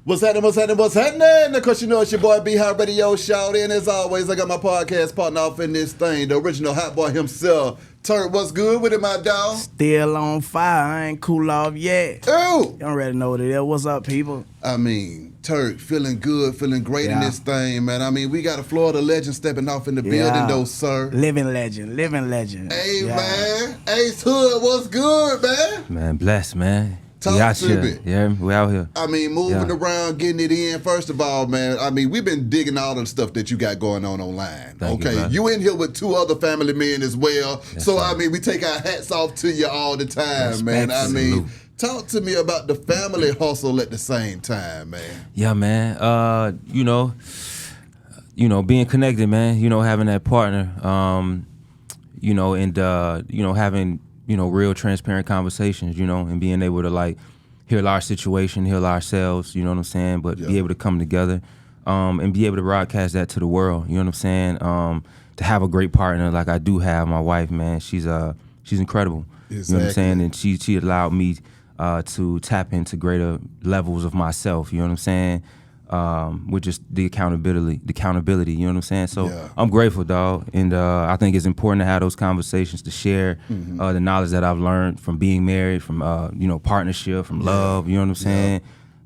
What's happening? Of course, you know it's your boy B Hot Radio Shout. And as always, I got my podcast partner off in this thing, the original hot boy himself. Turk, what's good with it, my dog? Still on fire. I ain't cool off yet. Ooh! You already know what it is. What's up, people? I mean, Turk, feeling good, feeling great in this thing, man. I mean, we got a Florida legend stepping off in the building, though, sir. Living legend. Hey, man. Ace Hood, what's good, man? Man, blessed, man. Talk to me. Yeah, we out here. I mean, moving around, getting it in. First of all, man, I mean, we've been digging all the stuff that you got going on online. Thank okay, you in here with two other family men as well. Yes, so, sir. I mean, we take our hats off to you all the time, man. I mean, talk to me about the family hustle at the same time, man. Yeah, man. Being connected, man. Having that partner. Having real transparent conversations. And being able to hear our situation, hear ourselves. You know what I'm saying? But be able to come together, and be able to broadcast that to the world. You know what I'm saying? To have a great partner like I do have, my wife, man. She's incredible. Exactly. You know what I'm saying? And she allowed me to tap into greater levels of myself, you know what I'm saying? With just the accountability, you know what I'm saying? So I'm grateful, dog. And I think it's important to have those conversations, to share the knowledge that I've learned from being married, from partnership, from love, you know what I'm saying?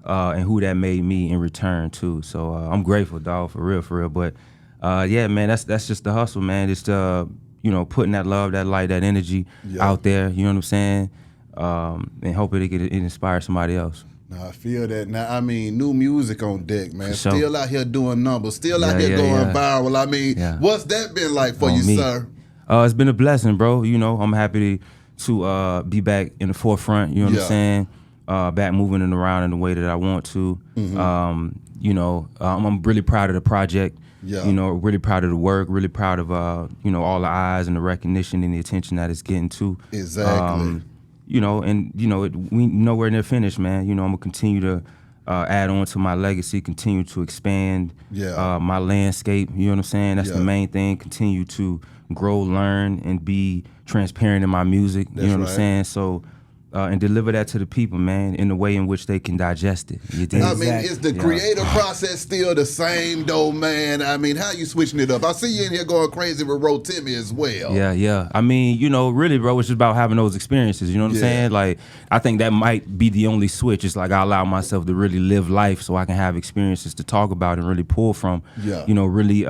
And who that made me in return too. So I'm grateful, dog, for real. But man, that's just the hustle, man. Just putting that love, that light, that energy out there, you know what I'm saying? And hoping it inspire somebody else. No, I feel that. Now, I mean, new music on deck, man. Sure. Still out here doing numbers. Still out here going viral. I mean, what's that been like for you, sir? It's been a blessing, bro. I'm happy to be back in the forefront, you know what I'm saying? Back moving it around in the way that I want to. I'm really proud of the project. Yeah. Really proud of the work, really proud of, all the eyes and the recognition and the attention that it's getting to. Exactly. We nowhere near finished, man. I'm gonna continue to add on to my legacy, continue to expand my landscape. You know what I'm saying? That's the main thing. Continue to grow, learn, and be transparent in my music. You know what I'm saying? So. And deliver that to the people, man, in the way in which they can digest it. I mean, is the creative process still the same, though, man? I mean, how you switching it up? I see you in here going crazy with Timmy as well. Yeah. I mean, really, bro, it's just about having those experiences. You know what I'm saying? Like, I think that might be the only switch. It's like I allow myself to really live life so I can have experiences to talk about and really pull from. Yeah. Really,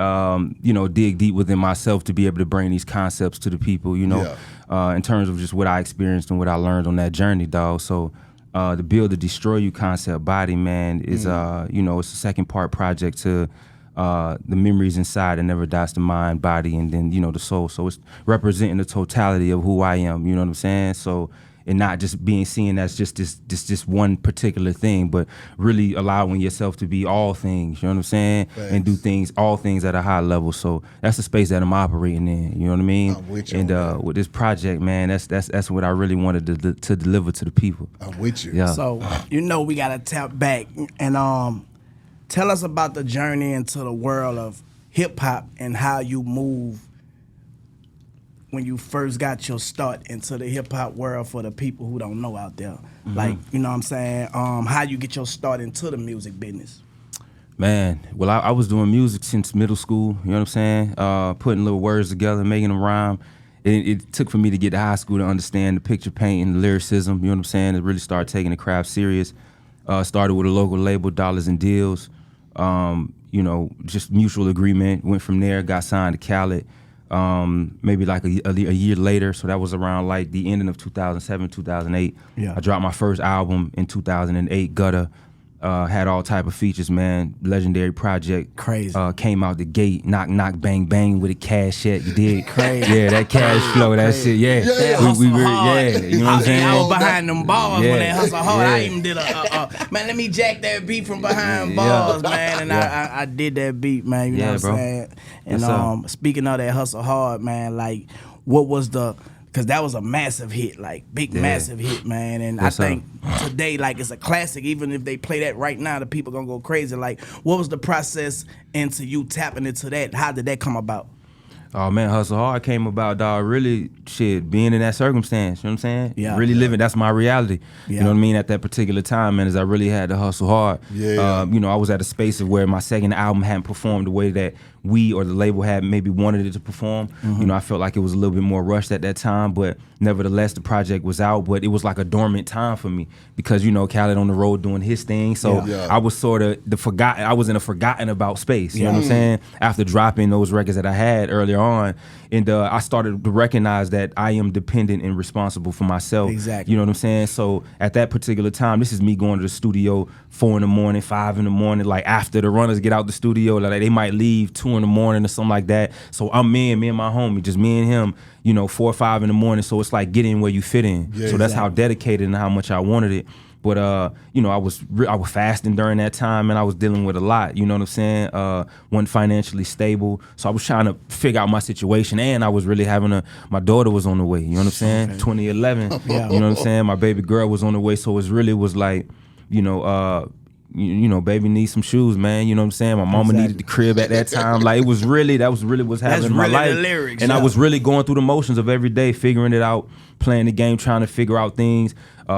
dig deep within myself to be able to bring these concepts to the people, in terms of just what I experienced and what I learned on that journey, dog. So the Build to Destroy You concept body, man, is it's a second part project to the memories inside that never dies, the mind, body, and then the soul. So it's representing the totality of who I am, you know what I'm saying? So, and not just being seen as just this one particular thing, but really allowing yourself to be all things, you know what I'm saying? Thanks. And do all things at a high level. So that's the space that I'm operating in, you know what I mean? I'm with you. And with this project, man, that's what I really wanted to deliver to the people. I'm with you. Yeah. So, we gotta tap back and tell us about the journey into the world of hip hop and how you move when you first got your start into the hip-hop world for the people who don't know out there. Like, you know what I'm saying? How you get your start into the music business? Man, well, I was doing music since middle school, you know what I'm saying? Putting little words together, making them rhyme. It took for me to get to high school to understand the picture painting, the lyricism, you know what I'm saying? To really start taking the craft serious. Started with a local label, Dollars and Deals. Just mutual agreement. Went from there, got signed to Khaled. Maybe like a year later, so that was around like the ending of 2007, 2008. Yeah. I dropped my first album in 2008, Gutter. Had all type of features, man. Legendary project. Crazy. Came out the gate, knock, knock, bang, bang with a cash at. You did. Crazy. Yeah, that cash flow, that shit, Yeah, we were, you know what I'm saying? I was behind them bars when they hustle hard. I even did man, let me jack that beat from behind bars, man. And I did that beat, man, you know what I'm saying? And speaking of that hustle hard, man, like, what was because that was a massive hit, like massive hit, man. And I think today, like, it's a classic. Even if they play that right now, the people gonna go crazy. Like, what was the process into you tapping into that? How did that come about? Oh man, Hustle Hard came about, dog. Really, shit, being in that circumstance. You know what I'm saying? Yeah. Really living. That's my reality. Yeah. You know what I mean? At that particular time, man, as I really had to hustle hard. Yeah. You know, I was at a space of where my second album hadn't performed the way that we or the label had maybe wanted it to perform. You know, I felt like it was a little bit more rushed at that time, but nevertheless, the project was out. But it was like a dormant time for me because, you know, Khaled on the road doing his thing. So I was sort of I was in a forgotten about space. You know what I'm saying? After dropping those records that I had earlier on, and I started to recognize that I am dependent and responsible for myself. Exactly. You know what I'm saying? So at that particular time, this is me going to the studio 4 a.m, 5 a.m, like after the runners get out the studio, like they might leave 2 a.m. or something like that. So I'm me and my homie, just me and him, you know, 4 or 5 a.m. So it's like getting where you fit in. Yeah, so that's how dedicated and how much I wanted it. But you know, I was fasting during that time, and I was dealing with a lot. You know what I'm saying? Wasn't financially stable, so I was trying to figure out my situation, and I was really having my daughter was on the way. You know what I'm saying? 2011. Yeah. You know what I'm saying? My baby girl was on the way, so it really was like, you know, baby needs some shoes, man. You know what I'm saying? My mama needed the crib at that time. Like that was really what's happening in my life. The lyrics, and I was really going through the motions of every day, figuring it out, playing the game, trying to figure out things,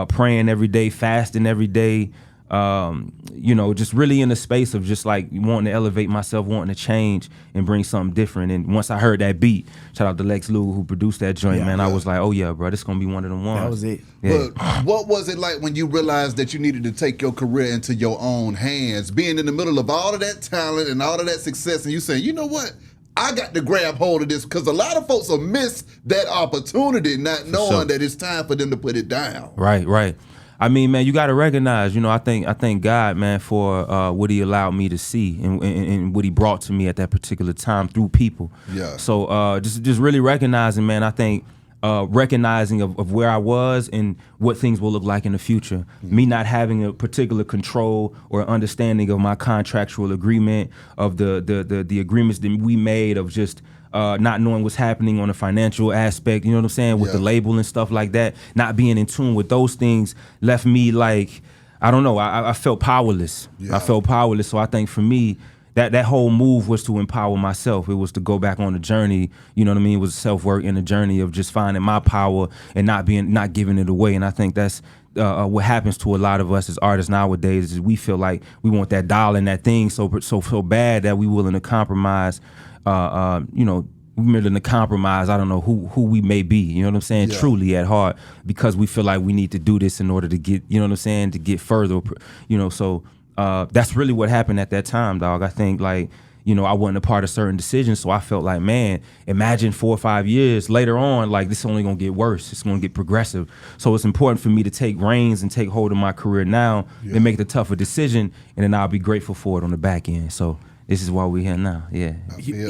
praying every day, fasting every day. You know, just really in the space of just like wanting to elevate myself, wanting to change and bring something different. And once I heard that beat, shout out to Lex Luger who produced that joint, man. I was like, oh yeah, bro, this gonna be one of them ones. That was it. Yeah. But what was it like when you realized that you needed to take your career into your own hands, being in the middle of all of that talent and all of that success, and you saying, you know what? I got to grab hold of this, because a lot of folks will miss that opportunity, not knowing that it's time for them to put it down. Right. I mean, man, you got to recognize, you know, I thank God, man, for what he allowed me to see and what he brought to me at that particular time through people. Yeah. So just really recognizing, man, I think recognizing of where I was and what things will look like in the future. Me not having a particular control or understanding of my contractual agreement, of the agreements that we made, of just not knowing what's happening on a financial aspect, you know what I'm saying, with the label and stuff like that, not being in tune with those things left me like, I don't know, I felt powerless. I felt powerless. So I think for me, that whole move was to empower myself. It was to go back on the journey, you know what I mean? It was self-work and the journey of just finding my power and not giving it away. And I think that's what happens to a lot of us as artists nowadays, is we feel like we want that dollar and that thing so bad that we willing to compromise, you know, we're willing to compromise, I don't know who we may be, you know what I'm saying, truly at heart, because we feel like we need to do this in order to get, you know what I'm saying, to get further, you know, so that's really what happened at that time, dog. I think, like, you know, I wasn't a part of certain decisions, so I felt like, man, imagine 4 or 5 years later on, like, this is only gonna get worse. It's gonna get progressive. So it's important for me to take reins and take hold of my career now and make the tougher decision, and then I'll be grateful for it on the back end. So this is why we're here now. Yeah,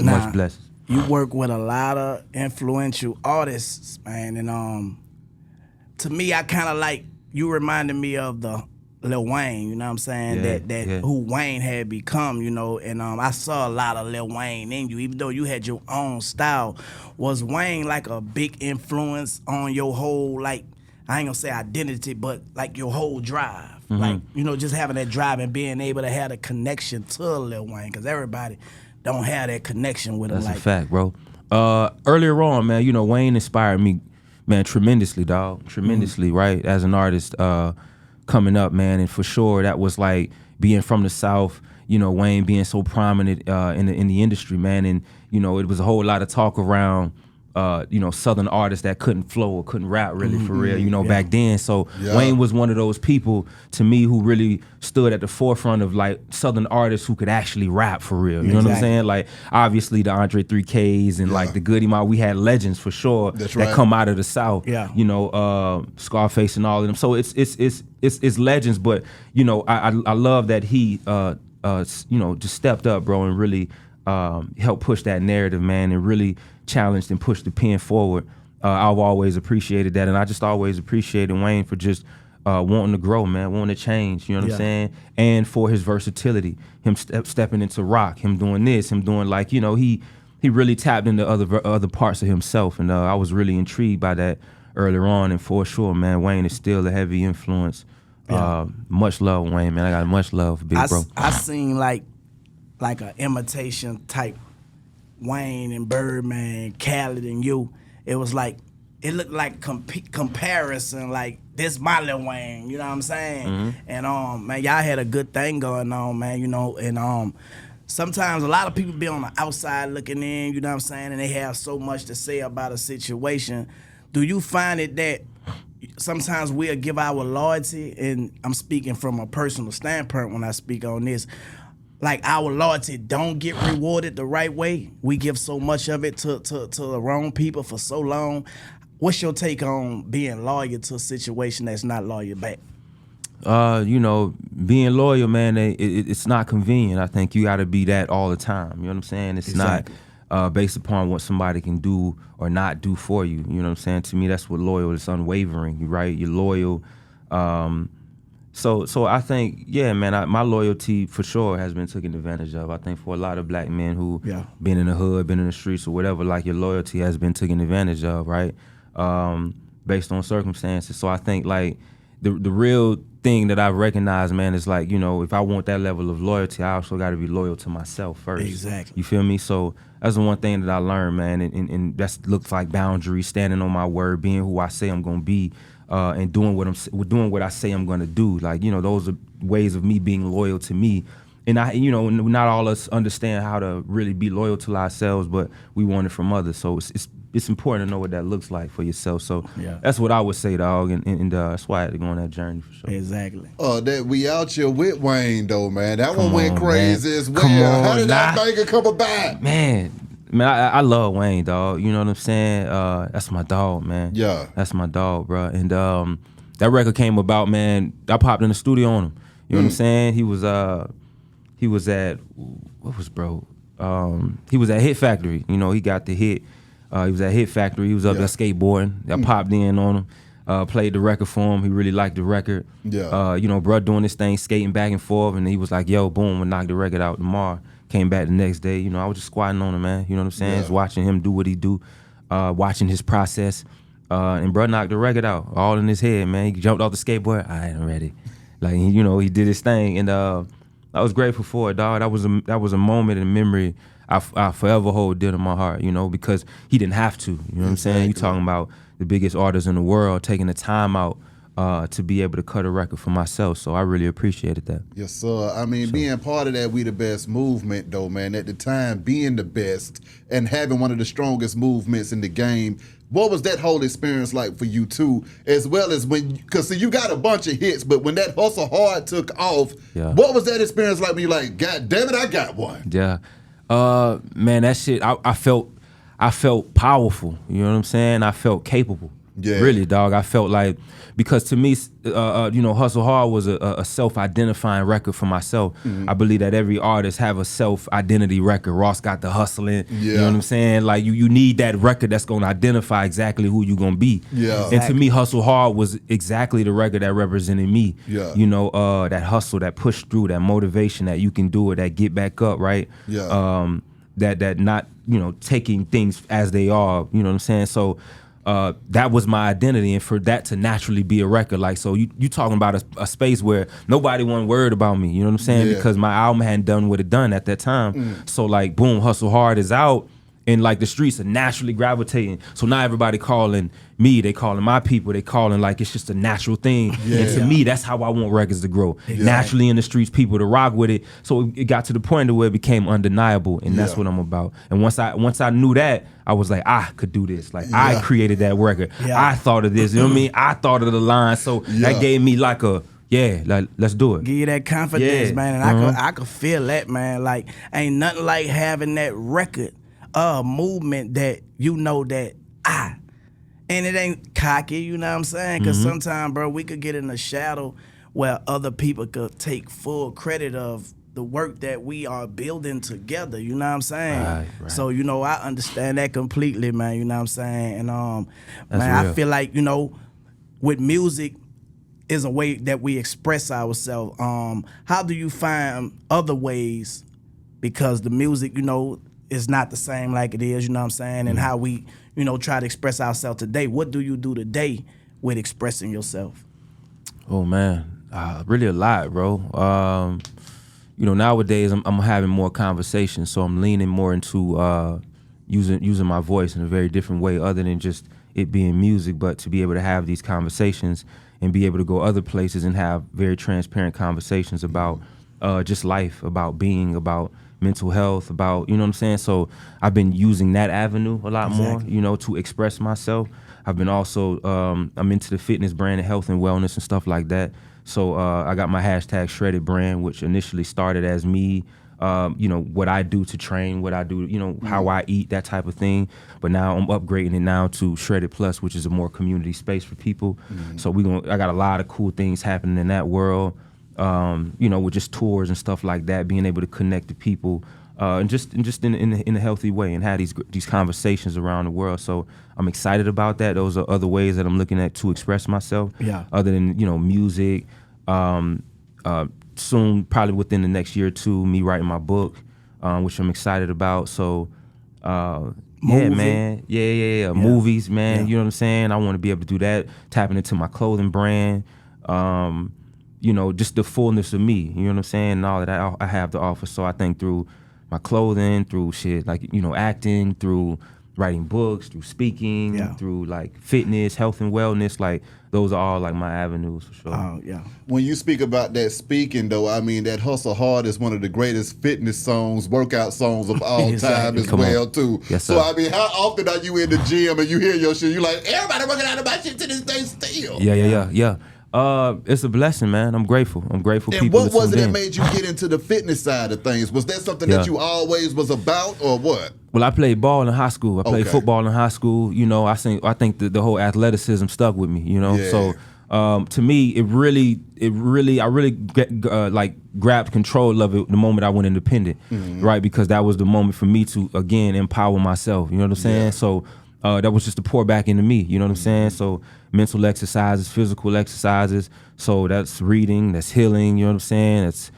much blessings. You work with a lot of influential artists, man, and to me, I kind of like, you reminded me of the Lil Wayne, you know what I'm saying? Who Wayne had become, you know, and I saw a lot of Lil Wayne in you, even though you had your own style. Was Wayne like a big influence on your whole, like, I ain't gonna say identity, but like your whole drive? Like, you know, just having that drive and being able to have a connection to Lil Wayne, because everybody don't have that connection with him. That's a fact, bro. Earlier on, man, you know, Wayne inspired me, man, tremendously, dog. Tremendously, right? As an artist, coming up, man, and for sure that was like being from the South, you know, Wayne being so prominent in the industry, man, and you know, it was a whole lot of talk around you know, Southern artists that couldn't flow or couldn't rap really for real, you know, back then. So Wayne was one of those people to me who really stood at the forefront of like Southern artists who could actually rap for real. You know what I'm saying? Like obviously the Andre 3Ks and like the Goody Mob, we had legends for sure that come out of the South. You know, Scarface and all of them. So it's legends, but you know, I love that he you know, just stepped up, bro, and really helped push that narrative, man, and really challenged and pushed the pen forward. I've always appreciated that, and I just always appreciated Wayne for just wanting to grow, man, wanting to change, you know what I'm saying? And for his versatility, him stepping into rock, him doing this, him doing like, you know, he really tapped into other parts of himself, and I was really intrigued by that earlier on, and for sure, man, Wayne is still a heavy influence. Much love, Wayne, man. I got much love for Big Bro. I seen like an imitation type Wayne and Birdman, Khaled and you, it was like, it looked like comparison, like this my Lil Wayne, you know what I'm saying? And man, y'all had a good thing going on, man, you know, and sometimes a lot of people be on the outside looking in, you know what I'm saying, and they have so much to say about a situation. Do you find it that sometimes we'll give our loyalty, and I'm speaking from a personal standpoint when I speak on this, like our loyalty don't get rewarded the right way? We give so much of it to the wrong people for so long. What's your take on being loyal to a situation that's not loyal back? You know, being loyal, man, it's not convenient. I think you got to be that all the time. You know what I'm saying? It's exactly. Not based upon what somebody can do or not do for you. You know what I'm saying? To me, that's what loyal is, unwavering, right? You're loyal. So I think, yeah, man, my loyalty for sure has been taken advantage of. I think for a lot of black men who been in the hood, been in the streets or whatever, like your loyalty has been taken advantage of, right? Based on circumstances. So I think like the real thing that I've recognized, man, is like, you know, if I want that level of loyalty, I also got to be loyal to myself first. Exactly. You feel me? So that's the one thing that I learned, man, and that looks like boundaries, standing on my word, being who I say I'm gonna be, and doing what I say I'm gonna do. Like, you know, those are ways of me being loyal to me. And you know, not all of us understand how to really be loyal to ourselves, but we want it from others. So it's important to know what that looks like for yourself. So that's what I would say, dog, and that's why I had to go on that journey for sure. Exactly. That we out here with Wayne though, man. That one went crazy man. as well. How did that banger come about? Man, I love Wayne, dog. You know what I'm saying? That's my dog, man. Yeah. That's my dog, bro. And that record came about, man. I popped in the studio on him. You know what I'm saying? He was at he was at Hit Factory. You know, he got the hit. He was at Hit Factory. He was up there skateboarding. I popped in on him, played the record for him. He really liked the record. Yeah. You know, bro doing this thing, skating back and forth, and he was like, yo, boom, we'll knock the record out tomorrow. Came back the next day. You know, I was just squatting on him, man. You know what I'm saying? Just watching him do what he do, watching his process. And bro knocked the record out, all in his head, man. He jumped off the skateboard. I ain't ready. Like, you know, he did his thing. And I was grateful for it, dog. That was a moment in memory I forever hold dear to my heart, you know, because he didn't have to. You know what I'm saying? You talking about the biggest artists in the world taking the time out to be able to cut a record for myself. So I really appreciated that. Yes, sir. I mean, being part of that We the Best movement, though, man, at the time being the best and having one of the strongest movements in the game, what was that whole experience like for you too? As well as because see, you got a bunch of hits, but when that Hustle Hard took off, what was that experience like when you're like, God damn it, I got one? Yeah. Man, that shit, I felt powerful. You know what I'm saying? I felt capable. Yeah. Really, dog. I felt like, because to me, you know, Hustle Hard was a self-identifying record for myself. I believe that every artist have a self-identity record. Ross got the hustling. You know what I'm saying? Like, you need that record that's going to identify exactly who you're going to be. Yeah. And to me, Hustle Hard was exactly the record that represented me. Yeah. You know, that hustle, that push through, that motivation that you can do it, that get back up, right? Yeah. That not, you know, taking things as they are. You know what I'm saying? So that was my identity, and for that to naturally be a record, like, so you talking about a space where nobody wasn't worried about me, you know what I'm saying? Because my album hadn't done what it done at that time. So like, boom, Hustle Hard is out, and like the streets are naturally gravitating. So now everybody calling me, they calling my people, they calling, like, it's just a natural thing. And to me, that's how I want records to grow. Naturally in the streets, people to rock with it. So it got to the point where it became undeniable, and that's what I'm about. And once I knew that, I was like, I could do this. Like, I created that record. I thought of this, you know what I mean? I thought of the line. So that gave me like a, like, let's do it. Give you that confidence, man. And I could feel that, man. Like, ain't nothing like having that record, movement that you know that and it ain't cocky, you know what I'm saying? Because sometimes, bro, we could get in the shadow where other people could take full credit of the work that we are building together, you know what I'm saying? Right. So, you know, I understand that completely, man, you know what I'm saying? And man, real. I feel like, you know, with music is a way that we express ourselves. How do you find other ways? Because the music, you know, is not the same like it is, you know what I'm saying? And how we, you know, try to express ourselves today. What do you do today with expressing yourself? Oh, man, really a lot, bro. You know, nowadays I'm having more conversations, so I'm leaning more into using my voice in a very different way, other than just it being music, but to be able to have these conversations and be able to go other places and have very transparent conversations about just life, about being, about mental health, about, you know what I'm saying? So I've been using that avenue a lot more, you know, to express myself. I've been also, I'm into the fitness brand and health and wellness and stuff like that. So I got my hashtag Shredded brand, which initially started as me, you know, what I do to train, what I do, you know, how I eat, that type of thing. But now I'm upgrading it now to Shredded Plus, which is a more community space for people. So I got a lot of cool things happening in that world, you know, with just tours and stuff like that, being able to connect to people, and just in a healthy way, and have these conversations around the world. So I'm excited about that. Those are other ways that I'm looking at to express myself. Yeah. Other than, you know, music. Soon, probably within the next year or two, me writing my book, which I'm excited about. So, yeah, man. Yeah. Movies, man. You know what I'm saying? I want to be able to do that, tapping into my clothing brand, you know, just the fullness of me, you know what I'm saying? And all that I have to offer. So I think through my clothing, through shit like, you know, acting, through writing books, through speaking, through like fitness, health and wellness, like those are all like my avenues for sure. Oh, yeah. When you speak about that speaking though, I mean, that Hustle Hard is one of the greatest fitness songs, workout songs of all time as well too. Yes, so sir. I mean, how often are you in the gym and you hear your shit, you like, everybody working out about shit to this day still? Yeah. It's a blessing, man. I'm grateful. And People what was it that made you get into the fitness side of things? Was that something that you always was about, or what? Well, I played ball in high school. I played football in high school. You know, I think the whole athleticism stuck with me. You know, so to me, I really grabbed control of it the moment I went independent, right? Because that was the moment for me to again empower myself. You know what I'm saying? Yeah. So that was just to pour back into me. You know what I'm saying? So mental exercises, physical exercises. So that's reading, that's healing. You know what I'm saying? That's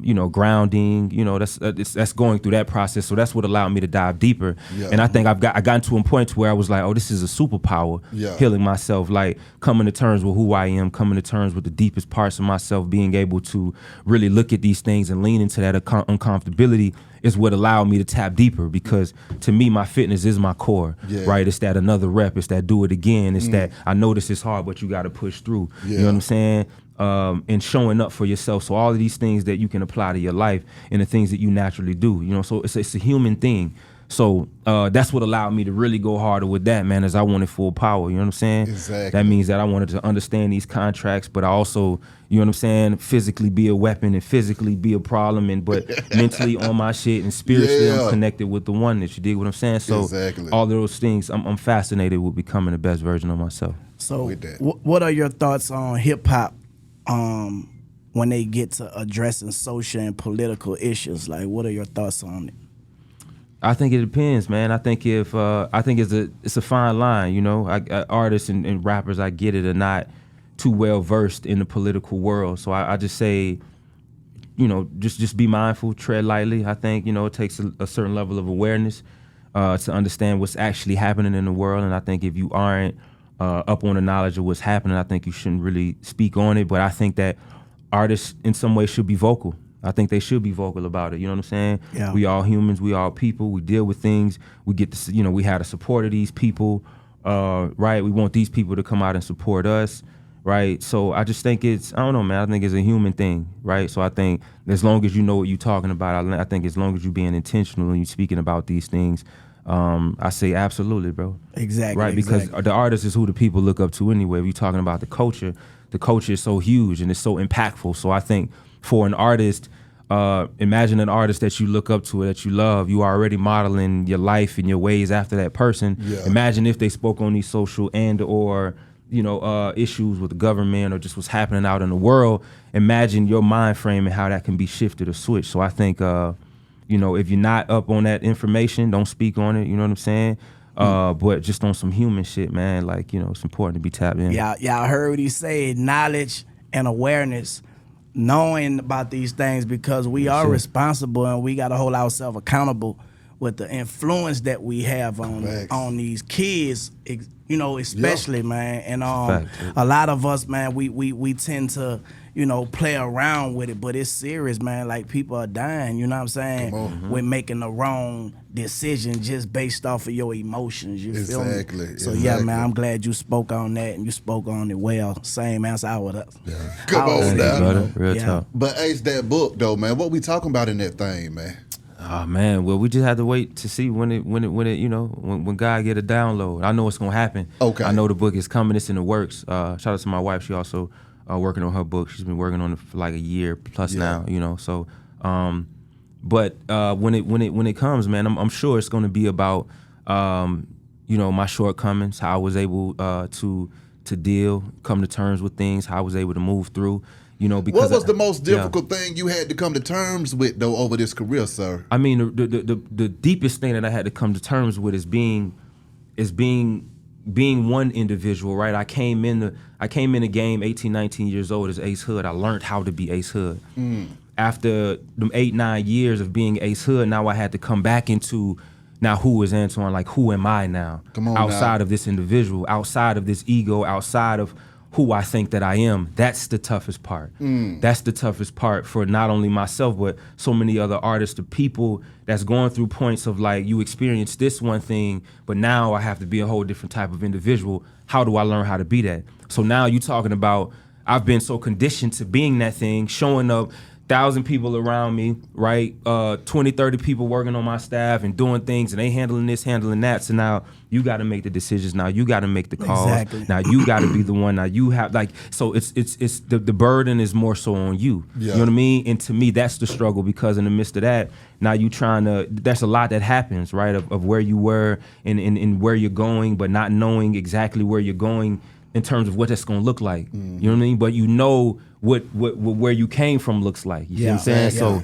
you know, grounding, you know, that's going through that process. So that's what allowed me to dive deeper. Yeah. And I think I got to a point where I was like, oh, this is a superpower, healing myself, like coming to terms with who I am, coming to terms with the deepest parts of myself, being able to really look at these things and lean into that uncomfortability is what allowed me to tap deeper, because to me, my fitness is my core, right? It's that another rep, it's that do it again, it's that I know this is hard, but you got to push through. You know what I'm saying? And showing up for yourself. So all of these things that you can apply to your life and the things that you naturally do, you know, so it's a human thing. So that's what allowed me to really go harder with that, man, as I wanted full power, you know what I'm saying? Exactly. That means that I wanted to understand these contracts, but I also, you know what I'm saying, physically be a weapon and physically be a problem, but mentally on my shit and spiritually I'm connected with the oneness, you dig what I'm saying? So all of those things, I'm fascinated with becoming the best version of myself. So what are your thoughts on hip-hop when they get to addressing social and political issues? Like, what are your thoughts on it? I think it depends, man. I think it's a fine line, you know. Artists and rappers, I get it, are not too well versed in the political world. So I just say, you know, just be mindful, tread lightly. I think, you know, it takes a certain level of awareness to understand what's actually happening in the world. And I think if you aren't up on the knowledge of what's happening, I think you shouldn't really speak on it. But I think that artists in some way should be vocal. I think they should be vocal about it. You know what I'm saying? Yeah. We all humans, we all people, we deal with things. We get to, you know, we have the support of these people, right? We want these people to come out and support us, right? So I just think I don't know, man, I think it's a human thing, right? So I think as long as you know what you're talking about, I think as long as you're being intentional and you're speaking about these things, I say absolutely, bro. Exactly. Right, because the artist is who the people look up to anyway. If you're talking about the culture is so huge and it's so impactful. So I think for an artist, imagine an artist that you look up to, that you love, you are already modeling your life and your ways after that person. Yeah. Imagine if they spoke on these social and or, you know, issues with the government or just what's happening out in the world. Imagine your mind frame and how that can be shifted or switched. So I think, you know, if you're not up on that information, don't speak on it, you know what I'm saying? But just on some human shit, man, like, you know, it's important to be tapped in. Yeah, I heard what he said, knowledge and awareness, knowing about these things, because we are responsible and we got to hold ourselves accountable with the influence that we have on these kids, you know, especially, man. And a lot of us, man, we tend to, you know, play around with it, but it's serious, man. Like, people are dying, you know what I'm saying? We're making the wrong decision just based off of your emotions, you feel me? So yeah, man, I'm glad you spoke on that, and you spoke on it well. Same as I would have. Yeah. Come on now. Real talk. But Ace, that book though, man, what we talking about in that thing, man? Oh man, well, we just had to wait to see when it you know, when God get a download. I know it's gonna happen. Okay. I know the book is coming. It's in the works. Shout out to my wife. She also working on her book. She's been working on it for like a year plus now. You know, so but when it comes, man, I'm sure it's gonna be about you know, my shortcomings, how I was able to come to terms with things, how I was able to move through. You know, because what was the most difficult thing you had to come to terms with though over this career, sir? I mean, the deepest thing that I had to come to terms with is being one individual, right? I came in the game 18, 19 years old as Ace Hood. I learned how to be Ace Hood. After them 8-9 years of being Ace Hood, now I had to come back into, now who is Antoine? Like, who am I now? Come on, outside of this individual, outside of this ego, outside of who I think that I am. That's the toughest part. That's the toughest part for not only myself, but so many other artists, the people that's going through points of like, you experienced this one thing, but now I have to be a whole different type of individual. How do I learn how to be that? So now you're talking about, I've been so conditioned to being that thing, showing up, 1,000 people around me, right? 20, 30 people working on my staff and doing things, and they handling this, handling that. So now you got to make the decisions. Now you got to make the calls. Exactly. Now you got to be the one. Now you have, like, so it's the burden is more so on you. Yeah. You know what I mean? And to me, that's the struggle, because in the midst of that, now you trying to, there's a lot that happens, right? Of where you were and where you're going, but not knowing exactly where you're going in terms of what that's going to look like. You know what I mean? But you know what where you came from looks like. You see what I'm saying? So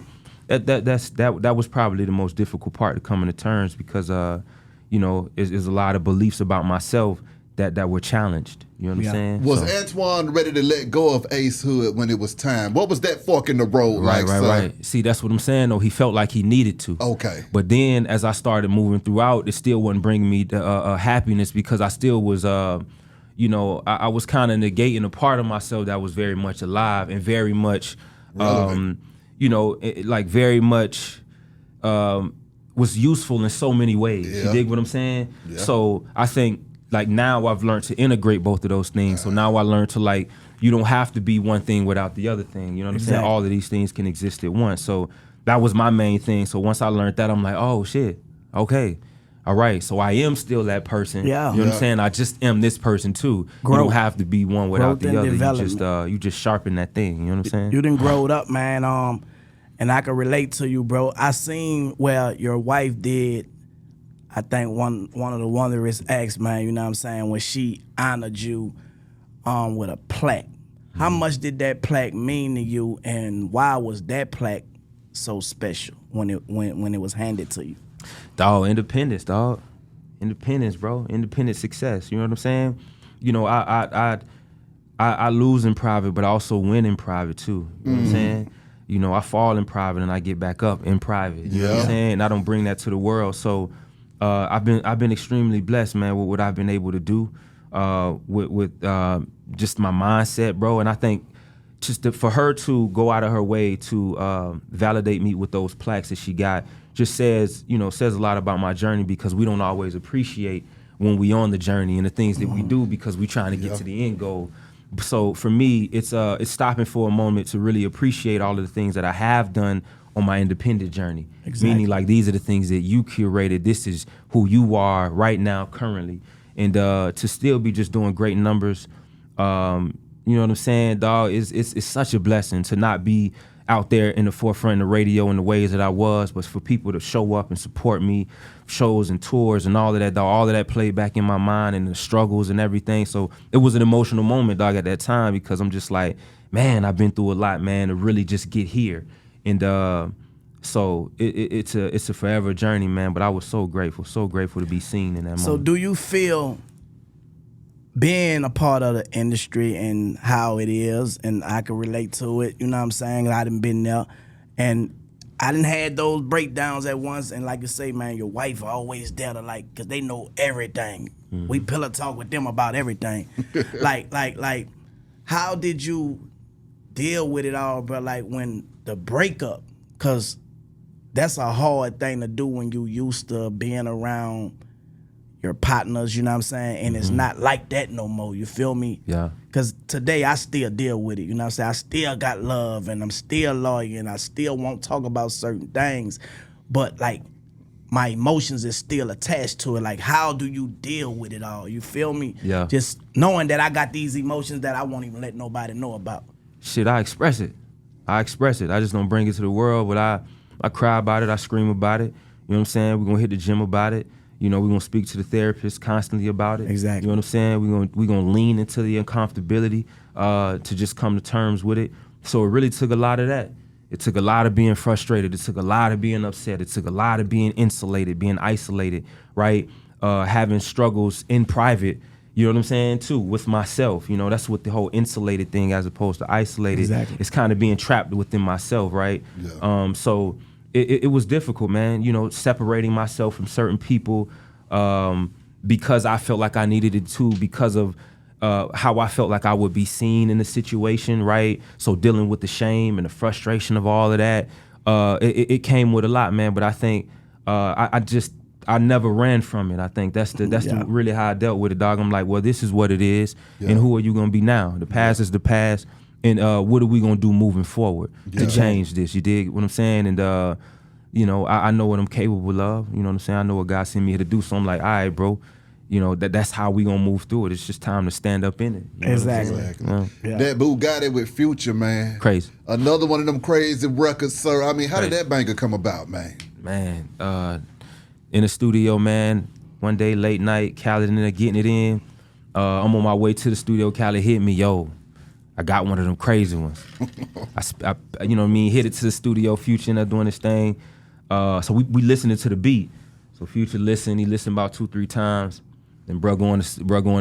that was probably the most difficult part to coming to terms, because you know, is a lot of beliefs about myself that were challenged. You know what I'm saying? Was Antoine ready to let go of Ace Hood when it was time? What was that fork in the road like, sir? Right. See, that's what I'm saying, though. He felt like he needed to. Okay. But then as I started moving throughout, it still wasn't bringing me the happiness, because I still was you know, I was kind of negating a part of myself that was very much alive and very much, you know, like very much was useful in so many ways. Yeah. You dig what I'm saying? Yeah. So I think, like, now I've learned to integrate both of those things. So now I learned to, like, you don't have to be one thing without the other thing. You know what I'm saying? All of these things can exist at once. So that was my main thing. So once I learned that, I'm like, oh shit, okay. All right, so I am still that person. Yeah. You know what I'm saying? I just am this person too. You don't have to be one without the other. You just sharpen that thing. You know what I'm saying? You done growed up, man. And I can relate to you, bro. I seen where your wife did, I think one of the wondrous acts, man. You know what I'm saying? When she honored you with a plaque. How much did that plaque mean to you, and why was that plaque so special when it was handed to you? Dog, independence, dog. Independence, bro. Independent success. You know what I'm saying? You know, I lose in private, but I also win in private too. You know what I'm saying? You know, I fall in private and I get back up in private. You know what I'm saying? And I don't bring that to the world. So I've been extremely blessed, man, with what I've been able to do with just my mindset, bro. And I think just for her to go out of her way to validate me with those plaques that she got just says a lot about my journey, because we don't always appreciate when we on the journey and the things that we do, because we trying to get to the end goal. So for me, it's stopping for a moment to really appreciate all of the things that I have done on my independent journey. Exactly. Meaning, like, these are the things that you curated. This is who you are right now, currently. And to still be just doing great numbers, you know what I'm saying, dog, it's such a blessing to not be out there in the forefront of the radio in the ways that I was, but for people to show up and support me, shows and tours and all of that, dog, all of that played back in my mind, and the struggles and everything. So it was an emotional moment, dog, at that time, because I'm just like, man, I've been through a lot, man, to really just get here. And so it's a forever journey, man, but I was so grateful to be seen in that moment. So do you feel, being a part of the industry and how it is, and I can relate to it, you know what I'm saying? I done been there, and I done had those breakdowns at once, and like you say, man, your wife always there to like, cause they know everything. We pillow talk with them about everything. like, how did you deal with it all, bro? Like when the breakup, cause that's a hard thing to do when you used to being around your partners, you know what I'm saying? And it's not like that no more, you feel me? Yeah. Cause today I still deal with it, you know what I'm saying? I still got love and I'm still loyal and I still won't talk about certain things. But like my emotions is still attached to it. Like how do you deal with it all? You feel me? Yeah. Just knowing that I got these emotions that I won't even let nobody know about. Shit, I express it. I just don't bring it to the world, but I cry about it, I scream about it. You know what I'm saying? We're gonna hit the gym about it. You know, we're gonna speak to the therapist constantly about it. Exactly. You know what I'm saying? We're gonna lean into the uncomfortability to just come to terms with it. So it really took a lot of that. It took a lot of being frustrated. It took a lot of being upset. It took a lot of being insulated, being isolated, right? Having struggles in private, you know what I'm saying, too, with myself. You know, that's what the whole insulated thing as opposed to isolated. Exactly. It's kind of being trapped within myself, right? Yeah. So it was difficult, man, you know, separating myself from certain people because I felt like I needed it too, because of how I felt like I would be seen in the situation, right? So dealing with the shame and the frustration of all of that, it came with a lot, man. But I think I never ran from it. I think that's really how I dealt with it, dog. I'm like, well, this is what it is, and who are you gonna be now? The past is the past, and what are we gonna do moving forward to change this? You dig what I'm saying? And you know, I know what I'm capable of. You know what I'm saying? I know what God sent me here to do. So I'm like, all right, bro. You know, that's how we gonna move through it. It's just time to stand up in it. You know Exactly. Yeah. That Bugatti with Future, man. Crazy. Another one of them crazy records, sir. I mean, how did that banger come about, man? Man, in the studio, man. One day, late night, Khaled in there getting it in. I'm on my way to the studio. Khaled hit me, yo. I got one of them crazy ones. I you know what I mean? Hit it to the studio. Future in there doing his thing. So we listening to the beat. So Future listened. He listened about 2-3 times. Then bro go in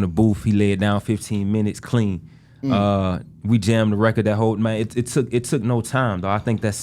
the booth. He laid down 15 minutes clean. We jammed the record that whole man. It took no time though. I think that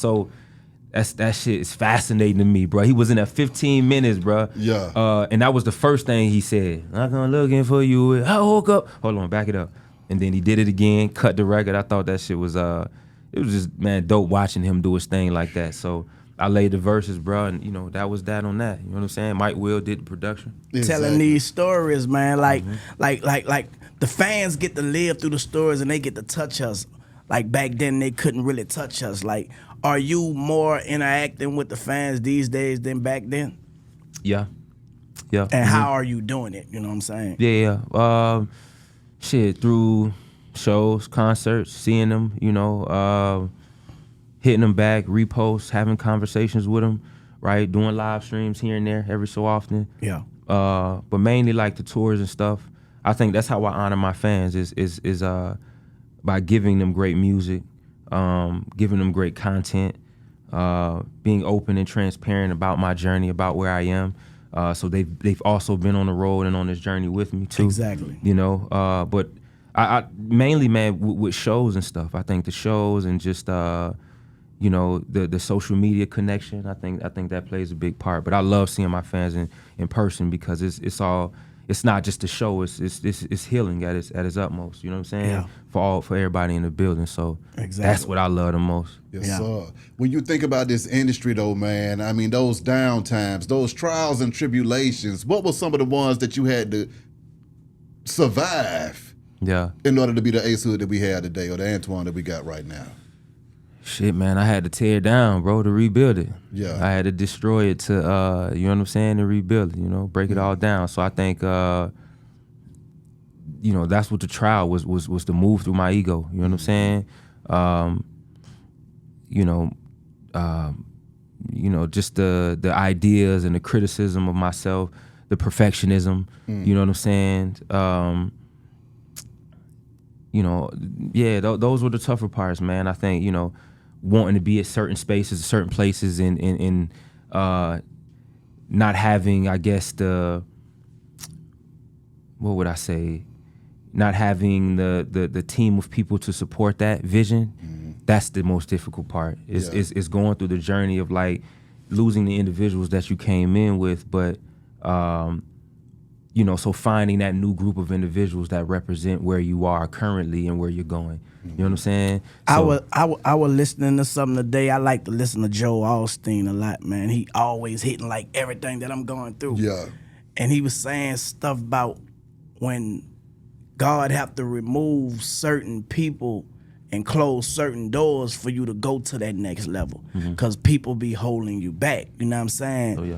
shit is fascinating to me, bro. He was in there 15 minutes, bro. Yeah. And that was the first thing he said. Not gonna looking for you. I woke up. Hold on, back it up. And then he did it again, cut the record. I thought that shit was it was just, man, dope watching him do his thing like that. So I laid the verses, bro, and you know, that was that on that. You know what I'm saying? Mike Will did the production. Exactly. Telling these stories, man, like the fans get to live through the stories and they get to touch us. Like back then they couldn't really touch us. Like, are you more interacting with the fans these days than back then? Yeah. Yeah. And how are you doing it? You know what I'm saying? Yeah. Shit, through shows, concerts, seeing them, you know, hitting them back, reposts, having conversations with them, right? Doing live streams here and there every so often. Yeah. But mainly like the tours and stuff. I think that's how I honor my fans is by giving them great music, giving them great content, being open and transparent about my journey, about where I am. So they've also been on the road and on this journey with me too. Exactly. You know, but I mainly, man, with shows and stuff. I think the shows and just you know, the social media connection. I think that plays a big part. But I love seeing my fans in person because it's not just a show. It's healing at its utmost. You know what I'm saying? Yeah. For everybody in the building. So Exactly. that's what I love the most. Yes, Yeah. sir. When you think about this industry, though, man, I mean, those downtimes, those trials and tribulations, what were some of the ones that you had to survive Yeah. in order to be the Ace Hood that we have today or the Antoine that we got right now? Shit, man, I had to tear it down, bro, to rebuild it. Yeah. I had to destroy it to, you know what I'm saying, to rebuild it, you know, break it all down. So I think, you know, that's what the trial was to move through my ego. You know what I'm saying? You know, just the ideas and the criticism of myself, the perfectionism. You know what I'm saying? You know, yeah, those were the tougher parts, man. I think, you know, wanting to be at certain spaces, certain places, and not having, I guess, what would I say? Not having the team of people to support that vision. that's the most difficult part. Is going through the journey of like losing the individuals that you came in with, but you know, so finding that new group of individuals that represent where you are currently and where you're going. You know what I'm saying? So, I was listening to something today. I like to listen to Joe Osteen a lot, man. He always hitting like everything that I'm going through. Yeah. And he was saying stuff about when God have to remove certain people and close certain doors for you to go to that next level. Because people be holding you back. You know what I'm saying? Oh, yeah.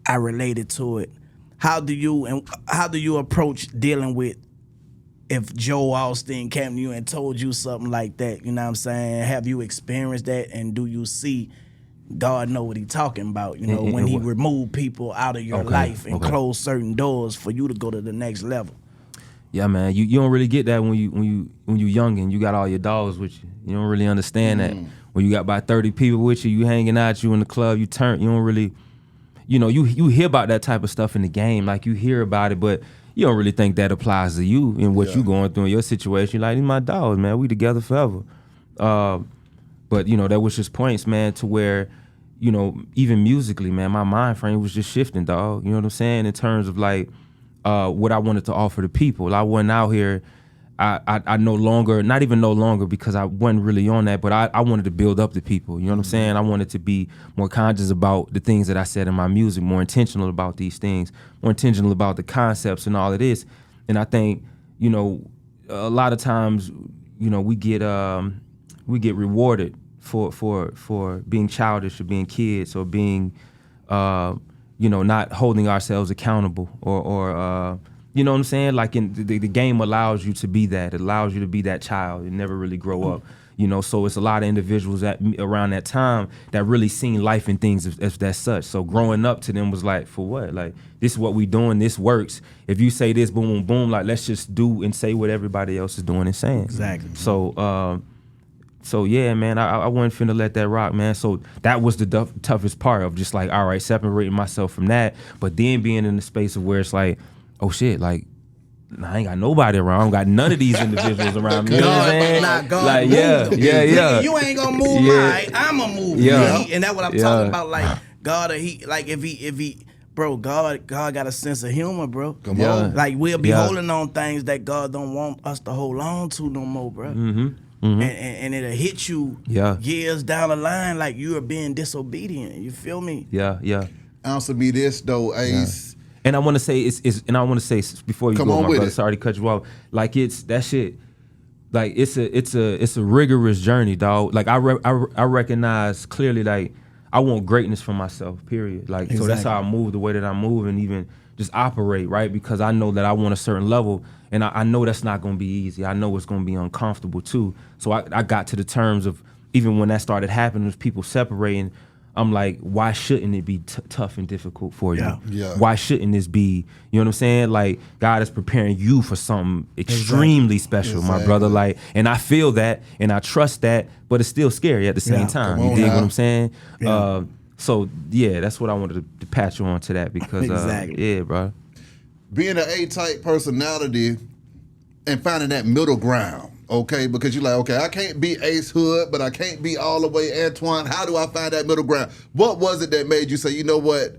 I related to it. How do you approach dealing with if Joe Osteen came to you and told you something like that? You know what I'm saying? Have you experienced that, and do you see God know what he talking about? You know, when he remove people out of your life and close certain doors for you to go to the next level. Yeah, man, you don't really get that when you young and you got all your dogs with you. You don't really understand that. When you got about 30 people with you, you hanging out, you in the club, you don't really, you know, you hear about that type of stuff in the game, like you hear about it, but you don't really think that applies to you and what you going through in your situation. You're like, these my dogs, man, we together forever. But you know, that was just points, man, to where, you know, even musically, man, my mind frame was just shifting, dog. You know what I'm saying? In terms of like what I wanted to offer the people. I wasn't out here. I no longer, not even no longer because I wasn't really on that, but I wanted to build up the people. You know what I'm saying? I wanted to be more conscious about the things that I said in my music, more intentional about these things, more intentional about the concepts and all of this. And I think, you know, a lot of times, you know, we get rewarded for being childish or being kids or being, you know, not holding ourselves accountable or you know what I'm saying? Like in the game allows you to be that. It allows you to be that child and never really grow up. You know, so it's a lot of individuals around that time that really seen life and things as that such. So growing up to them was like, for what? Like, this is what we doing. This works. If you say this, boom, boom, boom, like, let's just do and say what everybody else is doing and saying. Exactly. So, so yeah, man, I wasn't finna let that rock, man. So that was the toughest part of just like, all right, separating myself from that, but then being in the space of where it's like, oh shit, like I ain't got nobody around. I don't got none of these individuals around me. You know what I'm saying? Like, yeah. You ain't gonna move mine. I'ma move me. And that's what I'm talking about. Like God, like if he, bro, God got a sense of humor, bro. Come on. Like we'll be holding on things that God don't want us to hold on to no more, bro. And it'll hit you years down the line like you are being disobedient. You feel me? Yeah. Answer me this though, Ace. And I want to say and I want to say before you go, my brother, sorry to cut you off. Like it's that shit. Like it's a rigorous journey, dog. Like I recognize clearly, like I want greatness for myself. Period. Like so that's how I move the way that I move and even just operate, right? Because I know that I want a certain level, and I know that's not gonna be easy. I know it's gonna be uncomfortable too. So I got to the terms of even when that started happening, with people separating. I'm like, why shouldn't it be tough and difficult for you? Why shouldn't this be, you know what I'm saying? Like, God is preparing you for something extremely special, my brother. Like, and I feel that, and I trust that, but it's still scary at the same time. You dig what I'm saying? So, yeah, that's what I wanted to patch you on to that because, yeah, bro. Being an A-type personality and finding that middle ground. Okay, because you're like, okay, I can't be Ace Hood, but I can't be all the way Antoine. How do I find that middle ground? What was it that made you say, you know what,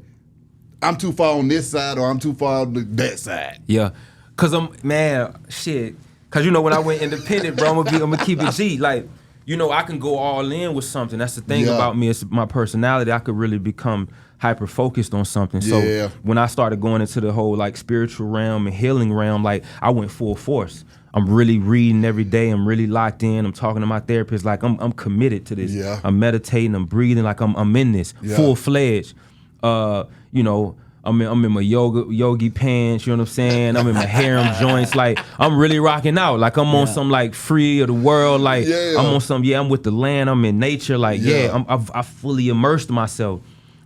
I'm too far on this side or I'm too far on that side? Yeah, because because, you know, when I went independent, bro, I'm gonna keep it G. Like, you know, I can go all in with something. That's the thing about me. It's my personality. I could really become hyper-focused on something. So when I started going into the whole, like, spiritual realm and healing realm, like, I went full force. I'm really reading every day. I'm really locked in. I'm talking to my therapist. Like I'm committed to this. I'm meditating. I'm breathing. Like I'm in this full-fledged. You know, I'm in my yogi pants. You know what I'm saying? I'm in my harem joints. Like I'm really rocking out. Like I'm on some like free of the world. Like I'm on some. I'm with the land. I'm in nature. Like I fully immersed myself.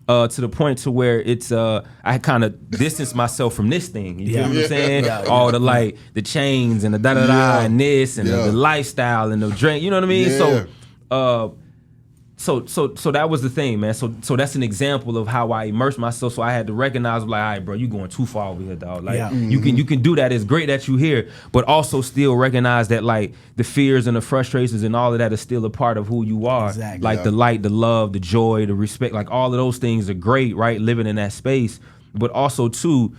To the point to where it's I kind of distanced myself from this thing. You feel what I'm saying? All the like the chains and the da and this and the lifestyle and the drink. You know what I mean? So So that was the thing, man. So that's an example of how I immersed myself. So I had to recognize, like, all right, bro, you going too far over here, dog. Like, you can do that. It's great that you here, but also still recognize that, like, the fears and the frustrations and all of that is still a part of who you are. Exactly. Like the light, the love, the joy, the respect, like all of those things are great, right? Living in that space, but also too.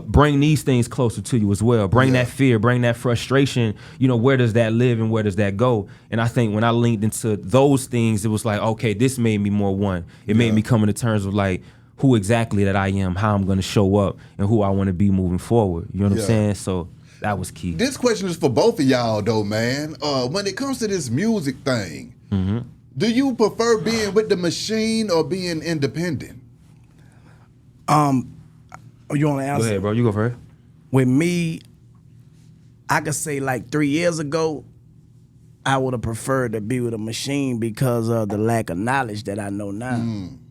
Bring these things closer to you as well. Bring that fear, bring that frustration. You know, where does that live and where does that go? And I think when I linked into those things, it was like, okay, this made me more one. It made me come into terms of like who exactly that I am, how I'm going to show up, and who I want to be moving forward. You know what I'm saying? So that was key. This question is for both of y'all, though, man. When it comes to this music thing, do you prefer being with the machine or being independent? You want to answer? Go ahead, bro. You go first. With me, I could say like 3 years ago, I would have preferred to be with a machine because of the lack of knowledge that I know now.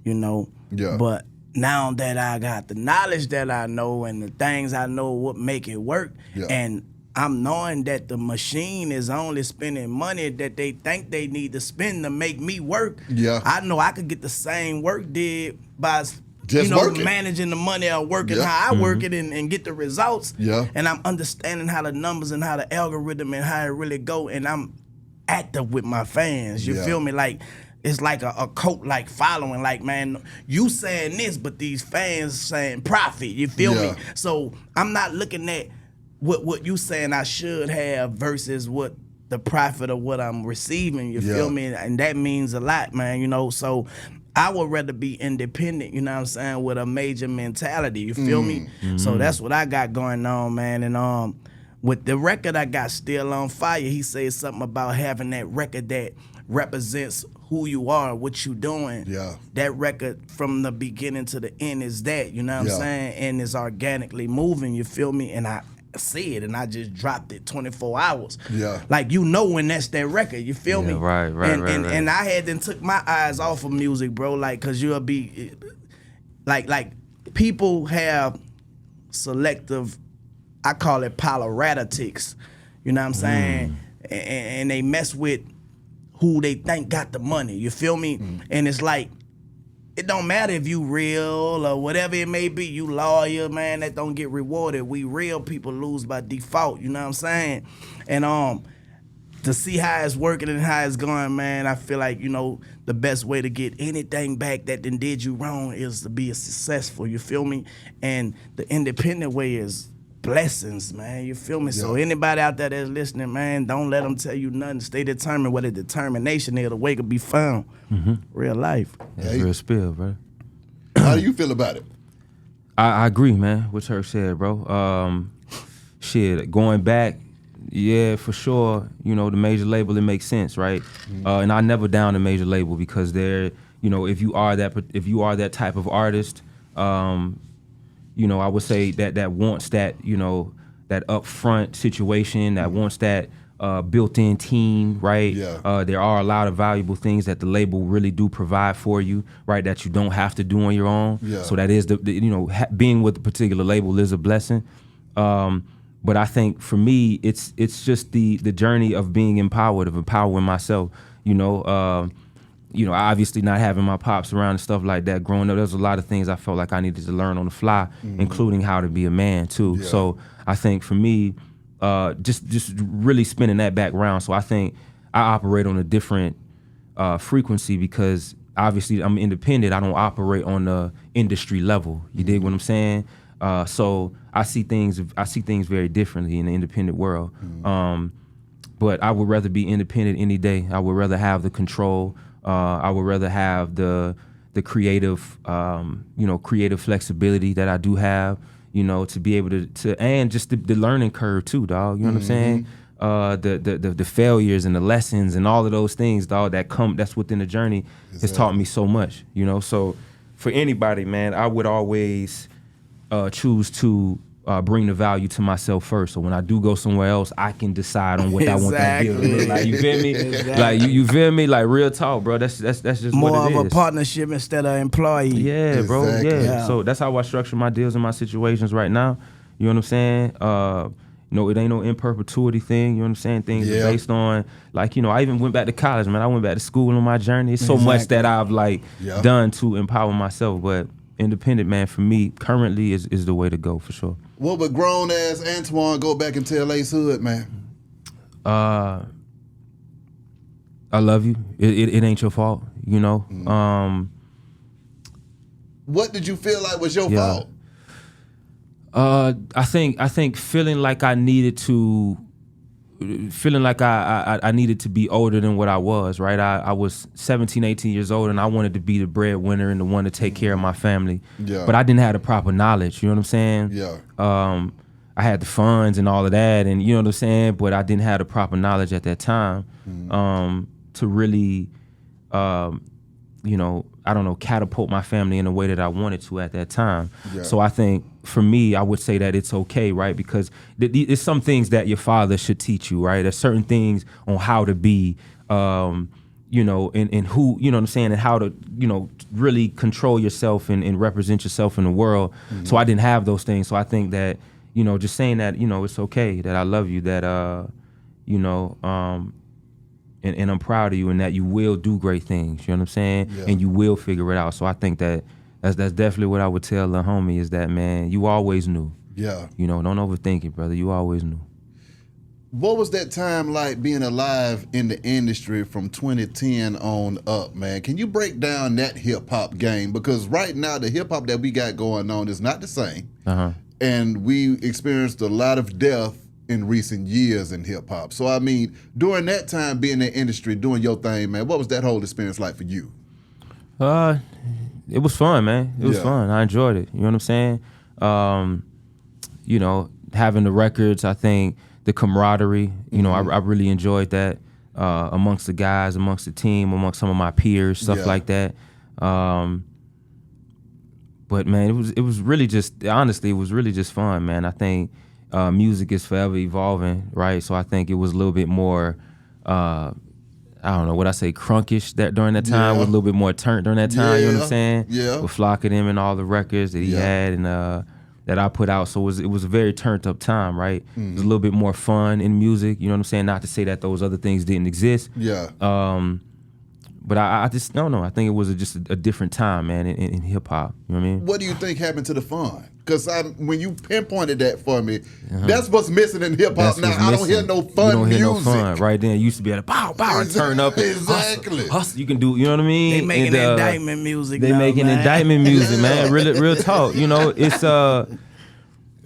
You know? Yeah. But now that I got the knowledge that I know and the things I know what make it work, and I'm knowing that the machine is only spending money that they think they need to spend to make me work. Yeah. I know I could get the same work did by just working. Managing the money or working how I work it and get the results. Yeah. And I'm understanding how the numbers and how the algorithm and how it really go. And I'm active with my fans. You feel me? Like, it's like a cult like following. Like, man, you saying this, but these fans saying profit. You feel me? So I'm not looking at what you saying I should have versus what the profit of what I'm receiving. You feel me? And that means a lot, man. You know, so I would rather be independent, you know what I'm saying, with a major mentality, you feel me? So that's what I got going on, man. And with the record I got Still on Fire, he says something about having that record that represents who you are, what you doing. Yeah. That record from the beginning to the end is that, you know what I'm saying? And it's organically moving, you feel me? And I see it and I just dropped it 24 hours. Yeah. Like, you know when that's that record, you feel me? Right. And I had then took my eyes off of music, bro, like, cause you'll be like people have selective, I call it polaratics, you know what I'm saying? And they mess with who they think got the money, you feel me? And it's like, it don't matter if you real or whatever it may be, you lawyer, man, that don't get rewarded. We real people lose by default, you know what I'm saying? And to see how it's working and how it's going, man, I feel like, you know, the best way to get anything back that then did you wrong is to be successful, you feel me? And the independent way is blessings, man, you feel me? So anybody out there that's listening, man, don't let them tell you nothing. Stay determined. Where the determination is, the way could be found. Real life. That's real spill, bro. How do you feel about it? I agree, man, what Turk said, bro. Shit, going back, yeah, for sure, you know, the major label, it makes sense, right? And I never down a major label because they're, you know, if you are that type of artist, you know, I would say that wants that, you know, that upfront situation, that wants that built-in team, right? Yeah. There are a lot of valuable things that the label really do provide for you, right? That you don't have to do on your own. Yeah. So that is the you know, being with a particular label is a blessing. But I think for me, it's just the journey of being empowered, of empowering myself. You know, obviously not having my pops around and stuff like that growing up, there's a lot of things I felt like I needed to learn on the fly, including how to be a man too. Yeah. So I think for me, just really spinning that back round. So I think I operate on a different frequency because obviously I'm independent. I don't operate on the industry level. You dig what I'm saying? So I see things very differently in the independent world. But I would rather be independent any day. I would rather have the control. I would rather have the creative, creative flexibility that I do have, you know, to be able to and just the learning curve too, dog. You know what I'm saying? The failures and the lessons and all of those things, dog, that's within the journey has taught me so much, you know. So for anybody, man, I would always choose to bring the value to myself first. So when I do go somewhere else, I can decide on what I want that deal to look like. You feel me? Like you feel me? Like real talk, bro. That's just more what it of is. A partnership instead of employee. Yeah, bro. Exactly. Yeah. So that's how I structure my deals and my situations right now. You know what I'm saying? it ain't no in perpetuity thing. You know what I'm saying? Things are based on, like, I even went back to college, man. I went back to school on my journey. It's so much that I've done to empower myself. But independent, man, for me, currently is the way to go for sure. What would grown ass Antoine go back and tell Ace Hood, man? I love you. It ain't your fault, What did you feel like was your fault? I think feeling like I needed to be older than what I was, right? I was 17, 18 years old, and I wanted to be the breadwinner and the one to take care of my family. Yeah. But I didn't have the proper knowledge, you know what I'm saying? Yeah. I had the funds and all of that, and you know what I'm saying? But I didn't have the proper knowledge at that time to really, I don't know, catapult my family in the way that I wanted to at that time. Yeah. So I think for me, I would say that it's okay, right? Because there's some things that your father should teach you, right? There's certain things on how to be, and who, you know what I'm saying, and how to, really control yourself and represent yourself in the world. Mm-hmm. So I didn't have those things. So I think that, just saying that, it's okay, that I love you, that, and I'm proud of you, and that you will do great things. You know what I'm saying? Yeah. And you will figure it out. So I think that's definitely what I would tell the homie is that, man, you always knew. Yeah. Don't overthink it, brother. You always knew. What was that time like being alive in the industry from 2010 on up, man? Can you break down that hip hop game? Because right now the hip hop that we got going on is not the same. Uh-huh. And we experienced a lot of death in recent years in hip hop. So I mean, during that time being in the industry, doing your thing, man, what was that whole experience like for you? It was fun, man. It was fun. I enjoyed it. You know what I'm saying? Having the records, I think the camaraderie, I really enjoyed that amongst the guys, amongst the team, amongst some of my peers, stuff like that. But man, it was really just, honestly, it was really just fun, man. I think music is forever evolving, right? So I think it was a little bit more, I don't know what I say, crunkish during that time. Was a little bit more turned during that time. You know what I'm saying? Yeah. With Flock of them and all the records that he had and that I put out. So it was a very turned up time, right? Mm-hmm. It was a little bit more fun in music. You know what I'm saying? Not to say that those other things didn't exist. Yeah. But I just don't know. I think it was just a different time, man, in hip hop. You know what I mean? What do you think happened to the fun? Because when you pinpointed that for me, that's what's missing in hip hop now. I don't hear no fun music. You don't hear no fun. Right then, it used to be at a bow, and turn up. Exactly. Hustle. You can do, you know what I mean? They making indictment music. They making indictment music, man. Real talk. It's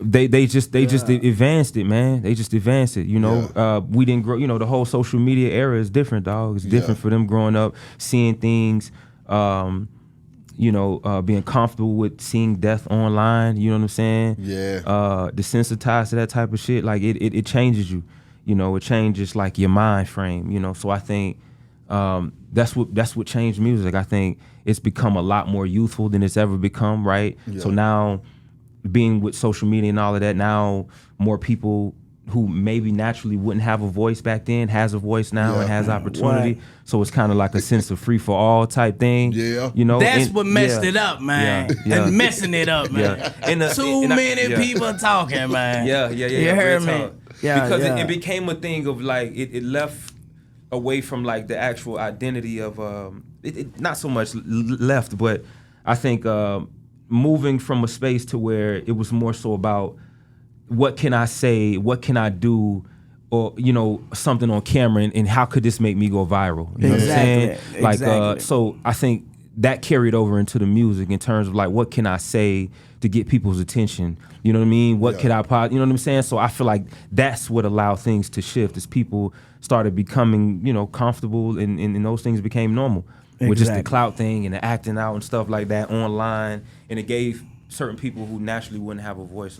They just advanced it, man. They just advanced it. We didn't grow. The whole social media era is different, dog. It's different for them growing up, seeing things, being comfortable with seeing death online. You know what I'm saying? Yeah. Desensitized to that type of shit. Like it changes you. It changes like your mind frame. So I think that's what changed music. I think it's become a lot more youthful than it's ever become. Right. Yeah. So now, being with social media and all of that, now more people who maybe naturally wouldn't have a voice back then has a voice now and has opportunity. Right. So it's kind of like a sense of free for all type thing. Yeah, that's what messed it up, man. And messing it up, man. Too many people talking, man. Yeah. You heard me? Yeah, because it became a thing of like it left away from like the actual identity of it not so much left, but I think. Moving from a space to where it was more so about what can I say, what can I do, or something on camera, and how could this make me go viral? You know what I'm saying? Like, so I think that carried over into the music in terms of like, what can I say to get people's attention? You know what I mean? What could I you know what I'm saying? So I feel like that's what allowed things to shift as people started becoming, comfortable, and those things became normal. With just the clout thing and the acting out and stuff like that online, and it gave certain people who naturally wouldn't have a voice.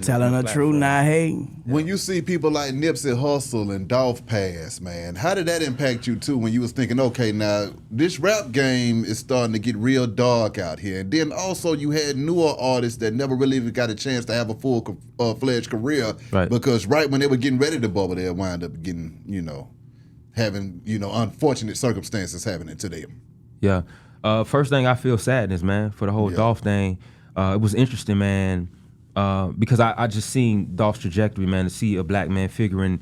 Telling the truth, not hating. When you see people like Nipsey Hussle and Dolph Pass, man, how did that impact you too? When you was thinking, okay, now this rap game is starting to get real dark out here, and then also you had newer artists that never really even got a chance to have a full fledged career, right? Because right when they were getting ready to bubble, they'll wind up getting, having, unfortunate circumstances happening to them. Yeah. First thing, I feel sadness, man, for the whole Dolph thing. It was interesting, man. because I just seen Dolph's trajectory, man, to see a black man figuring